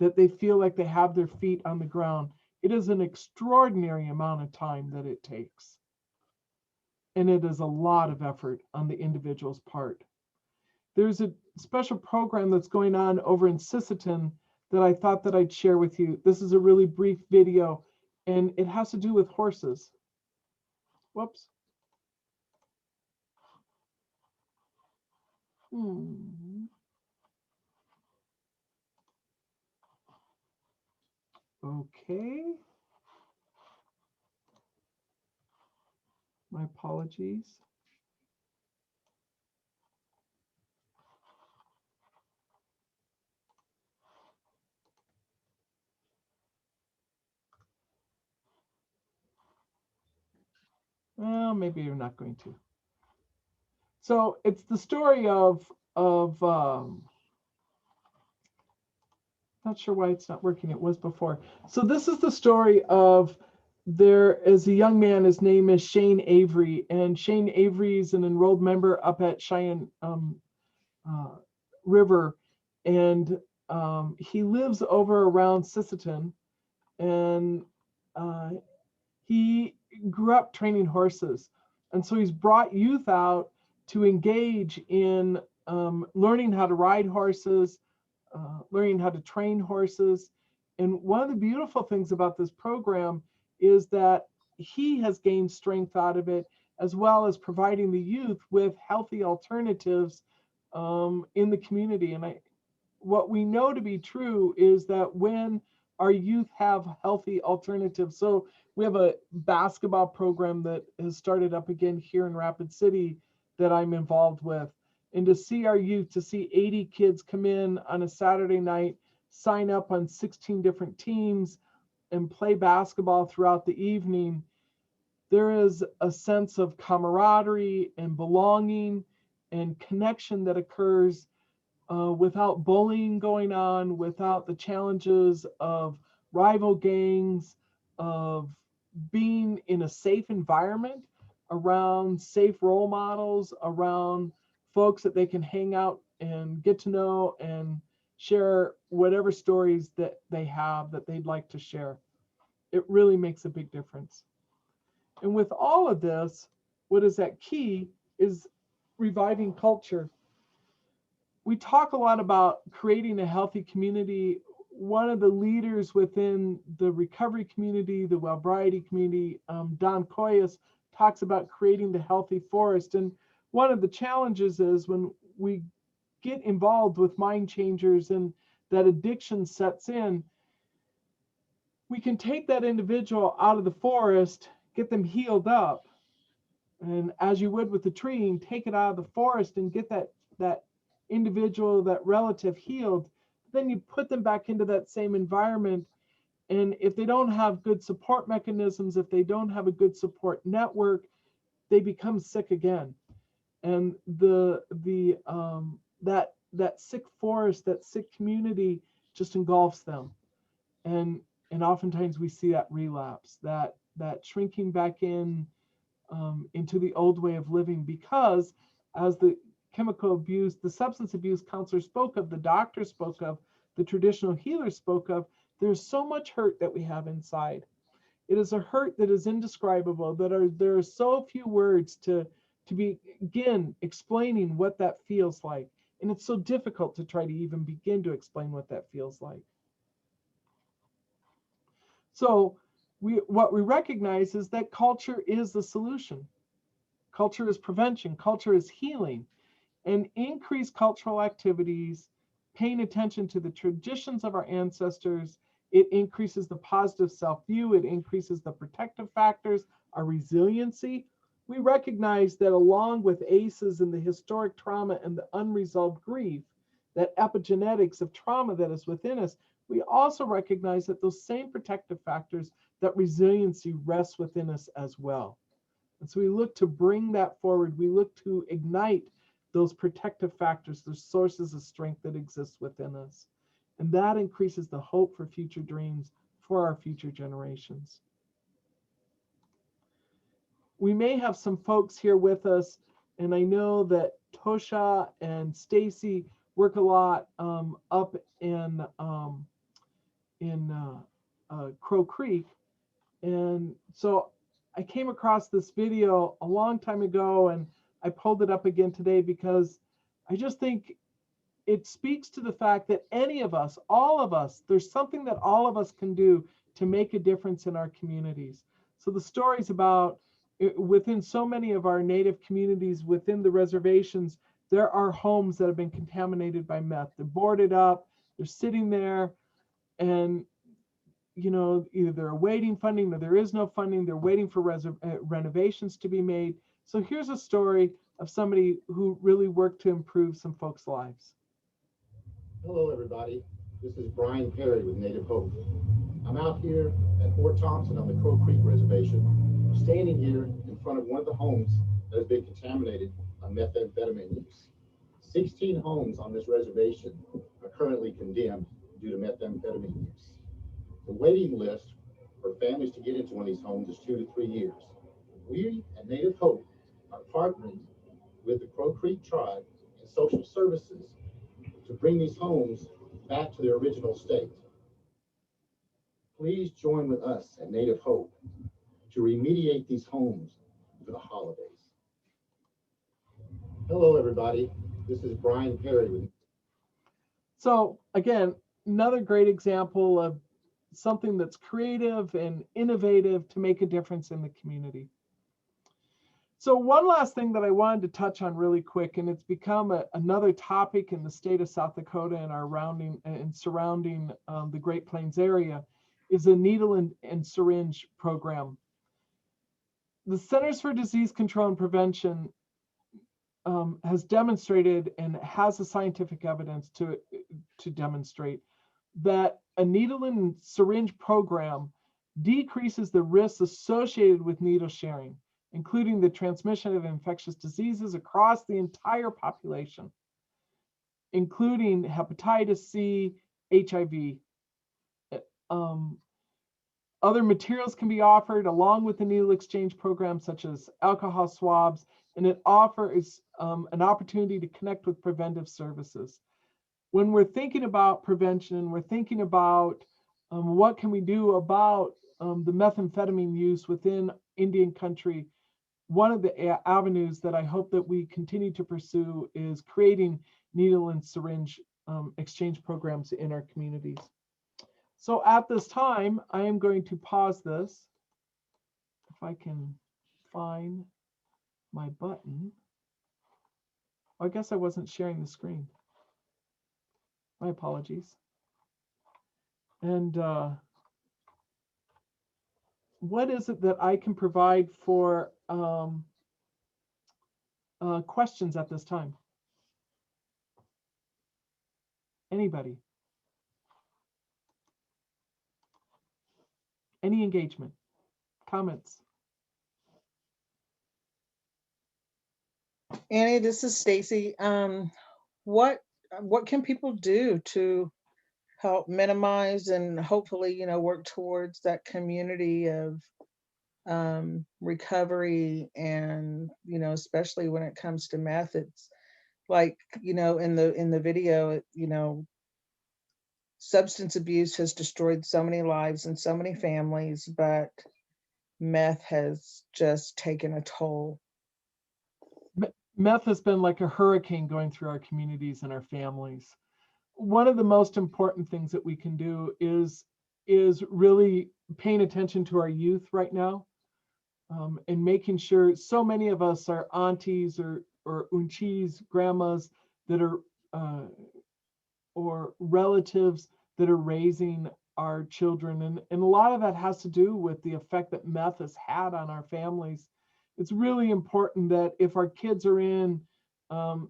Speaker 1: that they feel like they have their feet on the ground. It is an extraordinary amount of time that it takes. And it is a lot of effort on the individual's part. There's a special program that's going on over in Sisseton that I thought that I'd share with you. This is a really brief video, and it has to do with horses. Whoops. Okay. My apologies. Well, maybe you're not going to. So it's the story of not sure why it's not working. It was before. So this is the story of, there is a young man, his name is Shane Avery, and Shane Avery is an enrolled member up at Cheyenne River, and he lives over around Sisseton, and he grew up training horses, and so he's brought youth out to engage in learning how to ride horses, learning how to train horses. And one of the beautiful things about this program is that he has gained strength out of it, as well as providing the youth with healthy alternatives in the community. And what we know to be true is that when our youth have healthy alternatives, so we have a basketball program that has started up again here in Rapid City that I'm involved with. And to see our youth, to see 80 kids come in on a Saturday night, sign up on 16 different teams and play basketball throughout the evening, there is a sense of camaraderie and belonging and connection that occurs without bullying going on, without the challenges of rival gangs, of being in a safe environment, around safe role models, around folks that they can hang out and get to know and share whatever stories that they have that they'd like to share. It really makes a big difference. And with all of this, what is at key is reviving culture. We talk a lot about creating a healthy community. One of the leaders within the recovery community, the Wellbriety community, Don Coyas, talks about creating the healthy forest. And one of the challenges is when we get involved with mind changers and that addiction sets in, we can take that individual out of the forest, get them healed up, and as you would with the tree, and take it out of the forest and get that individual, that relative healed. Then you put them back into that same environment, and if they don't have good support mechanisms, if they don't have a good support network, they become sick again. And that sick forest, that sick community just engulfs them. And oftentimes we see that relapse, that shrinking back in into the old way of living, because as the chemical abuse, the substance abuse counselor spoke of, the doctor spoke of, the traditional healers spoke of, there's so much hurt that we have inside. It is a hurt that is indescribable, there are so few words to begin explaining what that feels like. And it's so difficult to try to even begin to explain what that feels like. So what we recognize is that culture is the solution. Culture is prevention, culture is healing. And increased cultural activities, paying attention to the traditions of our ancestors, it increases the positive self-view, it increases the protective factors, our resiliency. We recognize that along with ACEs and the historic trauma and the unresolved grief, that epigenetics of trauma that is within us, we also recognize that those same protective factors, that resiliency rests within us as well. And so we look to bring that forward. We look to ignite those protective factors, the sources of strength that exist within us. And that increases the hope for future dreams for our future generations. We may have some folks here with us, and I know that Tosha and Stacy work a lot up in Crow Creek. And so I came across this video a long time ago, and I pulled it up again today because I just think it speaks to the fact that any of us, all of us, there's something that all of us can do to make a difference in our communities. So the story's about within so many of our native communities within the reservations, there are homes that have been contaminated by meth. They're boarded up, they're sitting there, and either they're awaiting funding or there is no funding. They're waiting for renovations to be made. So here's a story of somebody who really worked to improve some folks' lives.
Speaker 19: Hello, everybody. This is Brian Perry with Native Hope. I'm out here at Fort Thompson on the Crow Creek Reservation. I'm standing here in front of one of the homes that has been contaminated by methamphetamine use. 16 homes on this reservation are currently condemned due to methamphetamine use. The waiting list for families to get into one of these homes is 2 to 3 years. We at Native Hope are partnering with the Crow Creek tribe and social services to bring these homes back to their original state. Please join with us at Native Hope to remediate these homes for the holidays. Hello, everybody. This is Brian Perry with.
Speaker 1: So again, another great example of something that's creative and innovative to make a difference in the community. So one last thing that I wanted to touch on really quick, and it's become another topic in the state of South Dakota and our surrounding the Great Plains area, is a needle and syringe program. The Centers for Disease Control and Prevention has demonstrated and has the scientific evidence to demonstrate that a needle and syringe program decreases the risks associated with needle sharing, including the transmission of infectious diseases across the entire population, including hepatitis C, HIV. Other materials can be offered along with the needle exchange program, such as alcohol swabs, and it offers an opportunity to connect with preventive services. When we're thinking about prevention, we're thinking about what can we do about the methamphetamine use within Indian country. One of the avenues that I hope that we continue to pursue is creating needle and syringe exchange programs in our communities. So at this time, I am going to pause this. If I can find my button. I guess I wasn't sharing the screen. My apologies. And what is it that I can provide for questions at this time? Anybody? Any engagement? Comments?
Speaker 3: Annie, this is Stacy. What can people do to help minimize and hopefully, work towards that community of recovery, and especially when it comes to meth? It's like, in the video, substance abuse has destroyed so many lives and so many families, but meth has just taken a toll.
Speaker 1: Meth has been like a hurricane going through our communities and our families. One of the most important things that we can do is really paying attention to our youth right now, and making sure. So many of us are aunties or unchis, grandmas that are or relatives that are raising our children, and a lot of that has to do with the effect that meth has had on our families. It's really important that if our kids are in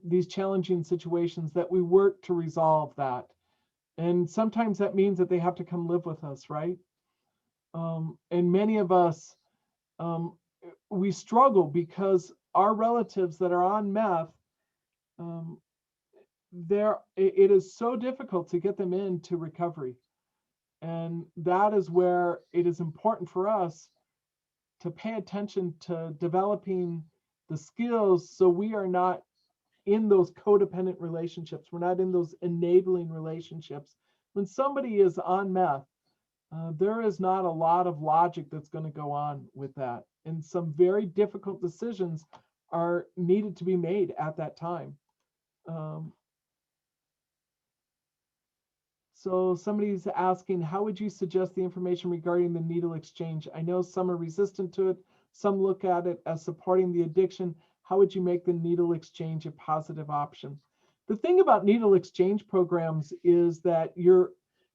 Speaker 1: these challenging situations, that we work to resolve that. And sometimes that means that they have to come live with us, right? And many of us, we struggle because our relatives that are on meth, it is so difficult to get them into recovery. And that is where it is important for us to pay attention to developing the skills so we are not in those codependent relationships. We're not in those enabling relationships. When somebody is on meth, there is not a lot of logic that's going to go on with that. And some very difficult decisions are needed to be made at that time. So somebody's asking, how would you suggest the information regarding the needle exchange? I know some are resistant to it. Some look at it as supporting the addiction. How would you make the needle exchange a positive option? The thing about needle exchange programs is that you're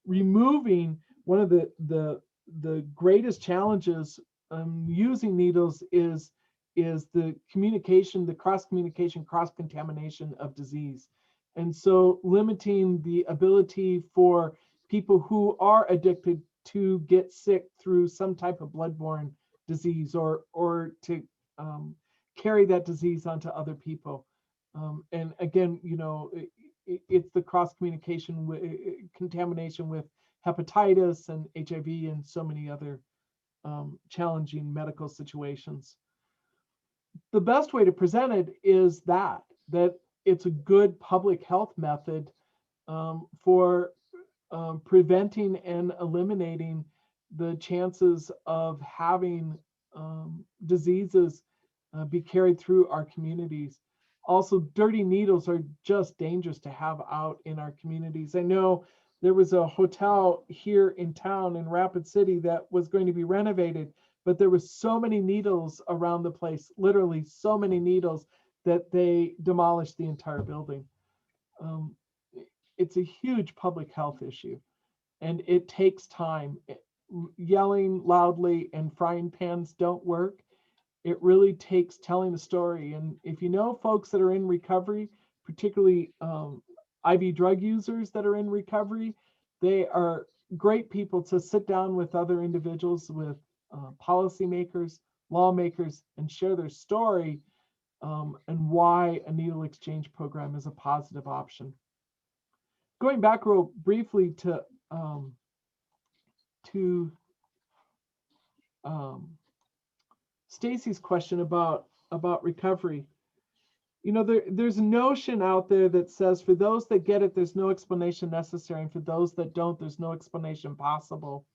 Speaker 1: removing one of the greatest challenges using needles is the communication, the cross-communication, cross-contamination of disease. And so limiting the ability for people who are addicted to get sick through some type of bloodborne disease or to carry that disease onto other people. And again, you know, it's the cross communication, contamination with hepatitis and HIV and so many other challenging medical situations. The best way to present it is that it's a good public health method for preventing and eliminating the chances of having diseases be carried through our communities. Also, dirty needles are just dangerous to have out in our communities. I know there was a hotel here in town in Rapid City that was going to be renovated, but there was so many needles around the place, literally so many needles, that they demolished the entire building. It's a huge public health issue, and it takes time. Yelling loudly and frying pans don't work. It really takes telling a story. And if you know folks that are in recovery, particularly IV drug users that are in recovery, they are great people to sit down with other individuals, with policymakers, lawmakers, and share their story and why a needle exchange program is a positive option. Going back real briefly to Stacy's question about recovery. You know, there's a notion out there that says for those that get it, there's no explanation necessary, and for those that don't, there's no explanation possible.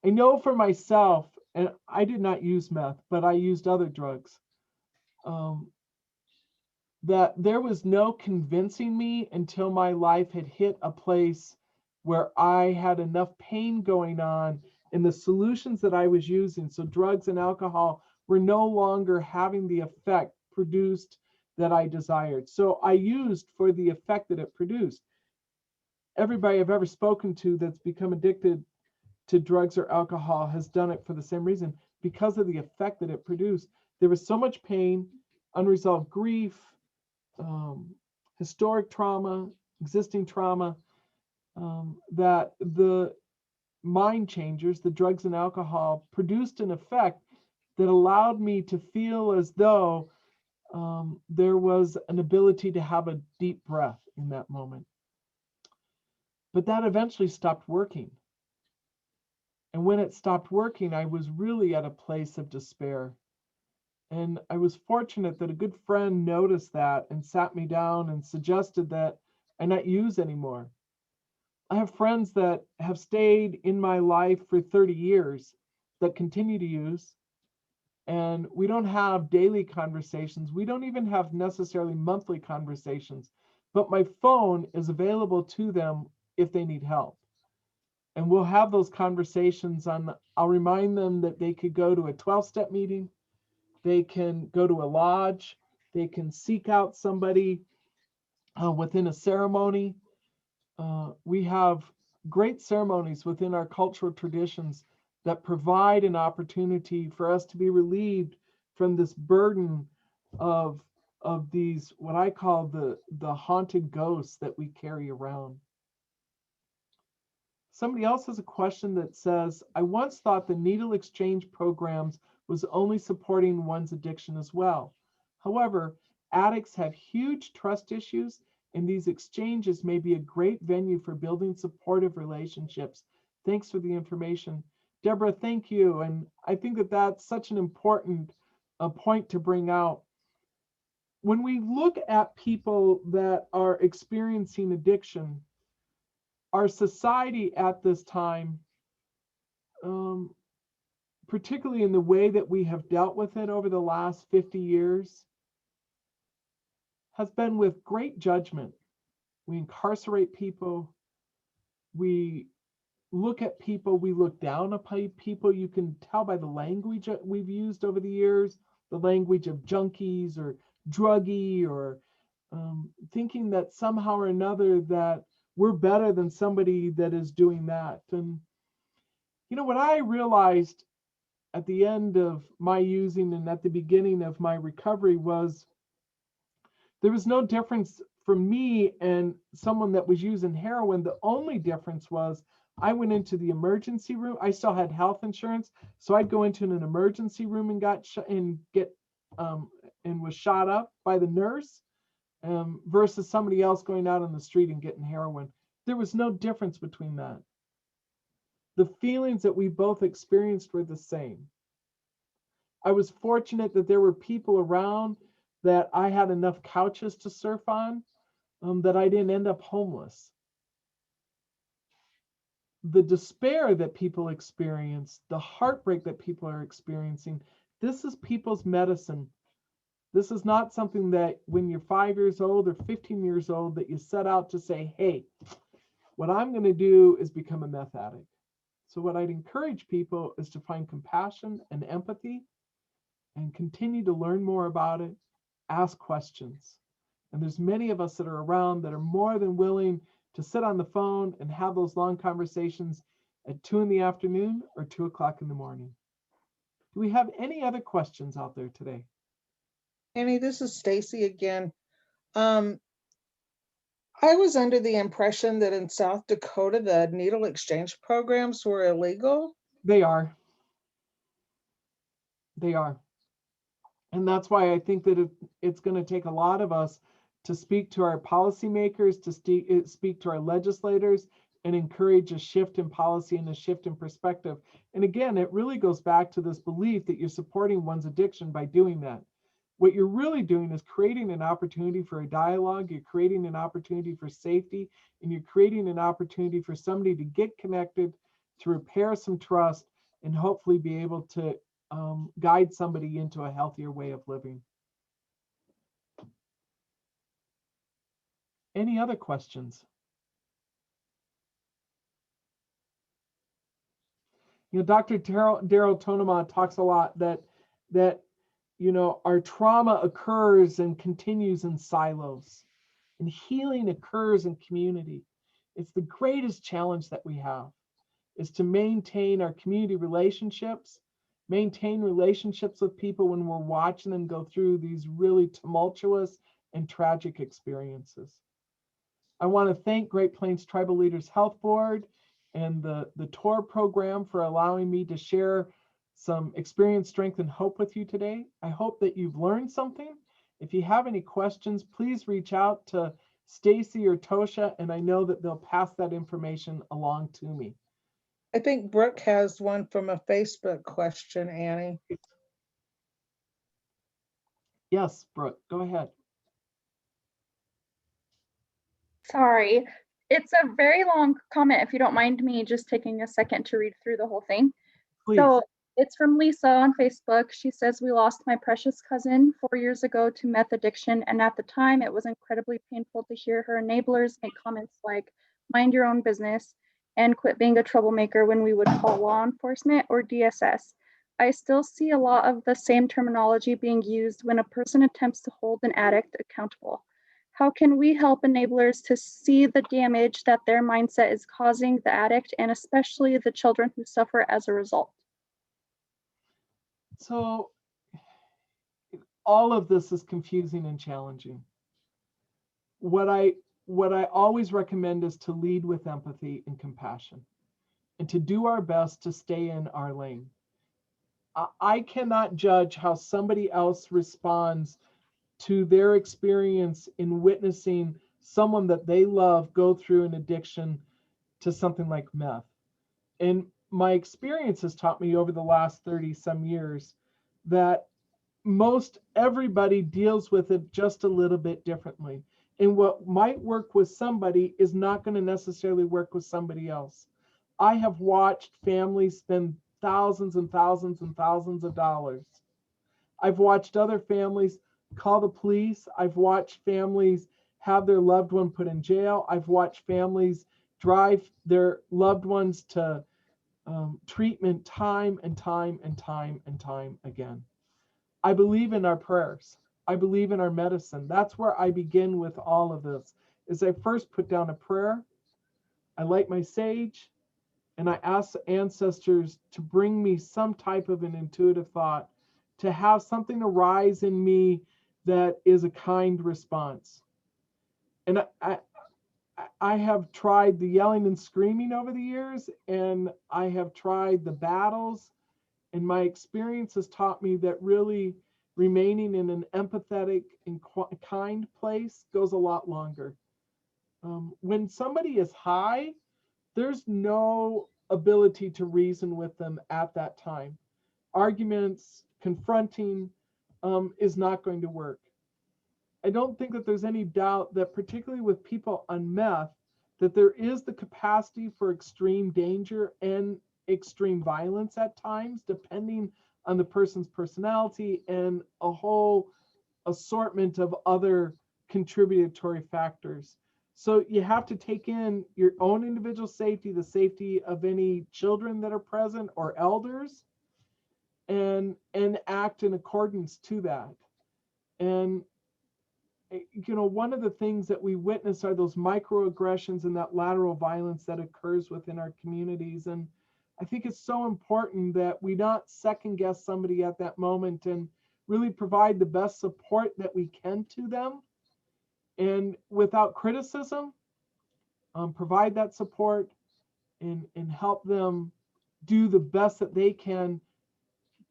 Speaker 1: I know for myself, and I did not use meth, but I used other drugs, that there was no convincing me until my life had hit a place where I had enough pain going on and the solutions that I was using, so drugs and alcohol, were no longer having the effect produced that I desired. So I used for the effect that it produced. Everybody I've ever spoken to that's become addicted to drugs or alcohol has done it for the same reason, because of the effect that it produced. There was so much pain, unresolved grief, historic trauma, existing trauma, that the mind changers, the drugs and alcohol, produced an effect that allowed me to feel as though there was an ability to have a deep breath in that moment. But that eventually stopped working. And when it stopped working, I was really at a place of despair. And I was fortunate that a good friend noticed that and sat me down and suggested that I not use anymore. I have friends that have stayed in my life for 30 years that continue to use. And we don't have daily conversations. We don't even have necessarily monthly conversations. But my phone is available to them if they need help. And we'll have those conversations on, I'll remind them that they could go to a 12-step meeting. They can go to a lodge. They can seek out somebody within a ceremony. We have great ceremonies within our cultural traditions that provide an opportunity for us to be relieved from this burden of these, what I call the haunted ghosts that we carry around. Somebody else has a question that says, I once thought the needle exchange programs was only supporting one's addiction as well. However, addicts have huge trust issues and these exchanges may be a great venue for building supportive relationships. Thanks for the information. Deborah, thank you. And I think that that's such an important point to bring out. When we look at people that are experiencing addiction, our society at this time, particularly in the way that we have dealt with it over the last 50 years, has been with great judgment. We incarcerate people. We look at people. We look down upon people. You can tell by the language that we've used over the years, the language of junkies or druggie, or thinking that somehow or another that we're better than somebody that is doing that. And, you know, what I realized at the end of my using and at the beginning of my recovery was there was no difference for me and someone that was using heroin. The only difference was I went into the emergency room. I still had health insurance, so I'd go into an emergency room and was shot up by the nurse, versus somebody else going out on the street and getting heroin. There was no difference between that. The feelings that we both experienced were the same. I was fortunate that there were people around that I had enough couches to surf on, that I didn't end up homeless. The despair that people experience, the heartbreak that people are experiencing, this is people's medicine. This is not something that when you're 5 years old or 15 years old that you set out to say, hey, what I'm going to do is become a meth addict. So what I'd encourage people is to find compassion and empathy and continue to learn more about it, ask questions. And there's many of us that are around that are more than willing to sit on the phone and have those long conversations at 2 p.m. or 2 o'clock in the morning. Do we have any other questions out there today?
Speaker 3: Annie, this is Stacy again. I was under the impression that in South Dakota, the needle exchange programs were illegal.
Speaker 1: They are. They are. And that's why I think that it's going to take a lot of us to speak to our policymakers, to speak to our legislators, and encourage a shift in policy and a shift in perspective. And again, it really goes back to this belief that you're supporting one's addiction by doing that. What you're really doing is creating an opportunity for a dialogue, you're creating an opportunity for safety, and you're creating an opportunity for somebody to get connected, to repair some trust, and hopefully be able to guide somebody into a healthier way of living. Any other questions? You know, Dr. Daryl Tonema talks a lot that you know, our trauma occurs and continues in silos, and healing occurs in community. It's the greatest challenge that we have, is to maintain our community relationships, maintain relationships with people when we're watching them go through these really tumultuous and tragic experiences. I want to thank Great Plains Tribal Leaders Health Board and the TOR program for allowing me to share some experience, strength, and hope with you today. I hope that you've learned something. If you have any questions, please reach out to Stacy or Tosha, and I know that they'll pass that information along to me.
Speaker 3: I think Brooke has one from a Facebook question, Annie.
Speaker 1: Yes, Brooke, go ahead.
Speaker 2: Sorry, it's a very long comment. If you don't mind me just taking a second to read through the whole thing.
Speaker 1: Please.
Speaker 2: So it's from Lisa on Facebook. She says, we lost my precious cousin 4 years ago to meth addiction. And at the time, it was incredibly painful to hear her enablers make comments like, mind your own business and quit being a troublemaker when we would call law enforcement or DSS. I still see a lot of the same terminology being used when a person attempts to hold an addict accountable. How can we help enablers to see the damage that their mindset is causing the addict, and especially the children who suffer as a result?
Speaker 1: So all of this is confusing and challenging. What I always recommend is to lead with empathy and compassion, and to do our best to stay in our lane. I cannot judge how somebody else responds to their experience in witnessing someone that they love go through an addiction to something like meth. And my experience has taught me over the last 30 some years that most everybody deals with it just a little bit differently. And what might work with somebody is not going to necessarily work with somebody else. I have watched families spend thousands and thousands and thousands of dollars. I've watched other families call the police. I've watched families have their loved one put in jail. I've watched families drive their loved ones to treatment time and time and time and time again. I believe in our prayers. I believe in our medicine. That's where I begin with all of this. Is I first put down a prayer, I light my sage, and I ask the ancestors to bring me some type of an intuitive thought, to have something arise in me that is a kind response. And I have tried the yelling and screaming over the years, and I have tried the battles, and my experience has taught me that really remaining in an empathetic and kind place goes a lot longer. When somebody is high, there's no ability to reason with them at that time. Arguments, confronting is not going to work. I don't think that there's any doubt that particularly with people on meth, that there is the capacity for extreme danger and extreme violence at times, depending on the person's personality and a whole assortment of other contributory factors. So you have to take in your own individual safety, the safety of any children that are present or elders, and act in accordance to that. And one of the things that we witness are those microaggressions and that lateral violence that occurs within our communities. And I think it's so important that we not second guess somebody at that moment and really provide the best support that we can to them. And without criticism, provide that support and help them do the best that they can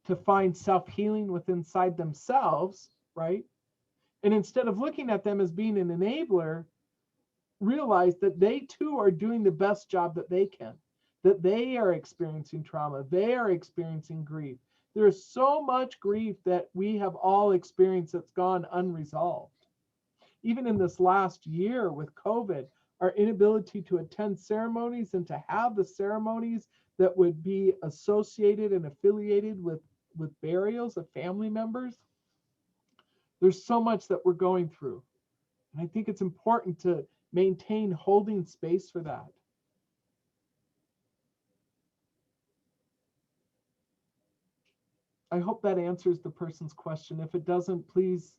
Speaker 1: to find self-healing within inside themselves, right? And instead of looking at them as being an enabler, realize that they too are doing the best job that they can, that they are experiencing trauma, they are experiencing grief. There is so much grief that we have all experienced that's gone unresolved. Even in this last year with COVID, our inability to attend ceremonies and to have the ceremonies that would be associated and affiliated with burials of family members. There's so much that we're going through. And I think it's important to maintain holding space for that. I hope that answers the person's question. If it doesn't, please,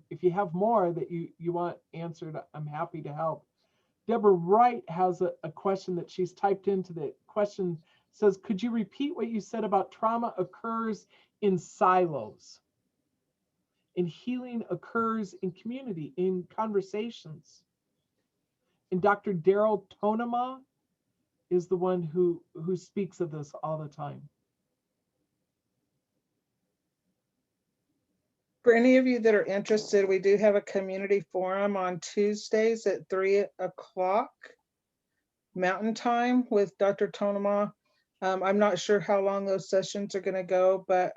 Speaker 1: if you have more that you want answered, I'm happy to help. Deborah Wright has a question that she's typed into the question. Says, could you repeat what you said about trauma occurs in silos? And healing occurs in community, in conversations. And Dr. Daryl Tonema is the one who speaks of this all the time.
Speaker 3: For any of you that are interested, we do have a community forum on Tuesdays at 3 o'clock Mountain Time with Dr. Tonema. I'm not sure how long those sessions are going to go, but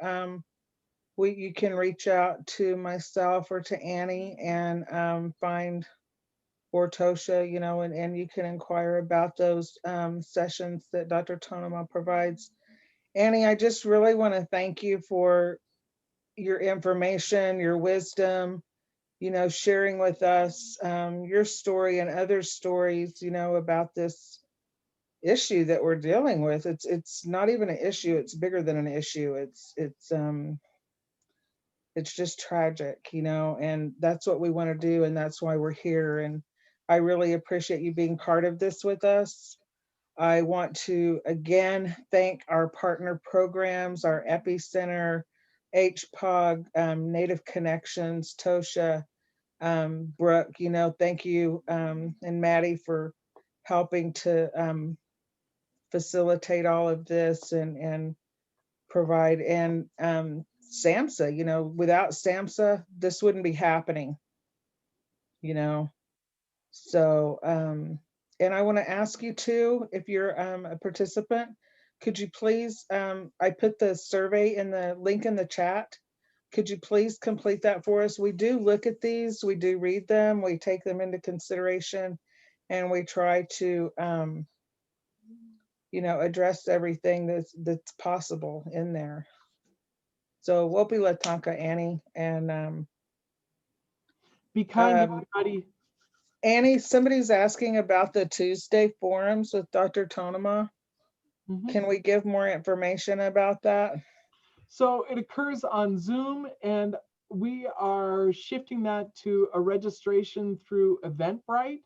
Speaker 3: you can reach out to myself or to Annie and find, or Tosha, and you can inquire about those sessions that Dr. Tonema provides. Annie, I just really want to thank you for your information, your wisdom, sharing with us your story and other stories, about this issue that we're dealing with. It's not even an issue, it's bigger than an issue. It's just tragic, and that's what we want to do, and that's why we're here. And I really appreciate you being part of this with us. I want to again thank our partner programs, our Epicenter, HPOG, Native Connections, Tosha, Brooke, thank you, and Maddie for helping to facilitate all of this and provide, and SAMHSA, without SAMHSA, this wouldn't be happening, So, and I want to ask you too, if you're a participant, could you please, I put the survey in the link in the chat. Could you please complete that for us? We do look at these, we do read them, we take them into consideration, and we try to, you know, address everything that's possible in there. So Wopi Latanka, Annie, and
Speaker 1: be kind, everybody.
Speaker 3: Annie, somebody's asking about the Tuesday forums with Dr. Tonema. Can we give more information about that?
Speaker 1: So it occurs on Zoom, and we are shifting that to a registration through Eventbrite,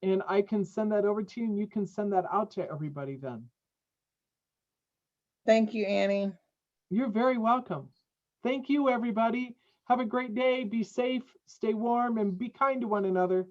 Speaker 1: and I can send that over to you, and you can send that out to everybody then.
Speaker 3: Thank you, Annie.
Speaker 1: You're very welcome. Thank you, everybody. Have a great day. Be safe, stay warm, and be kind to one another.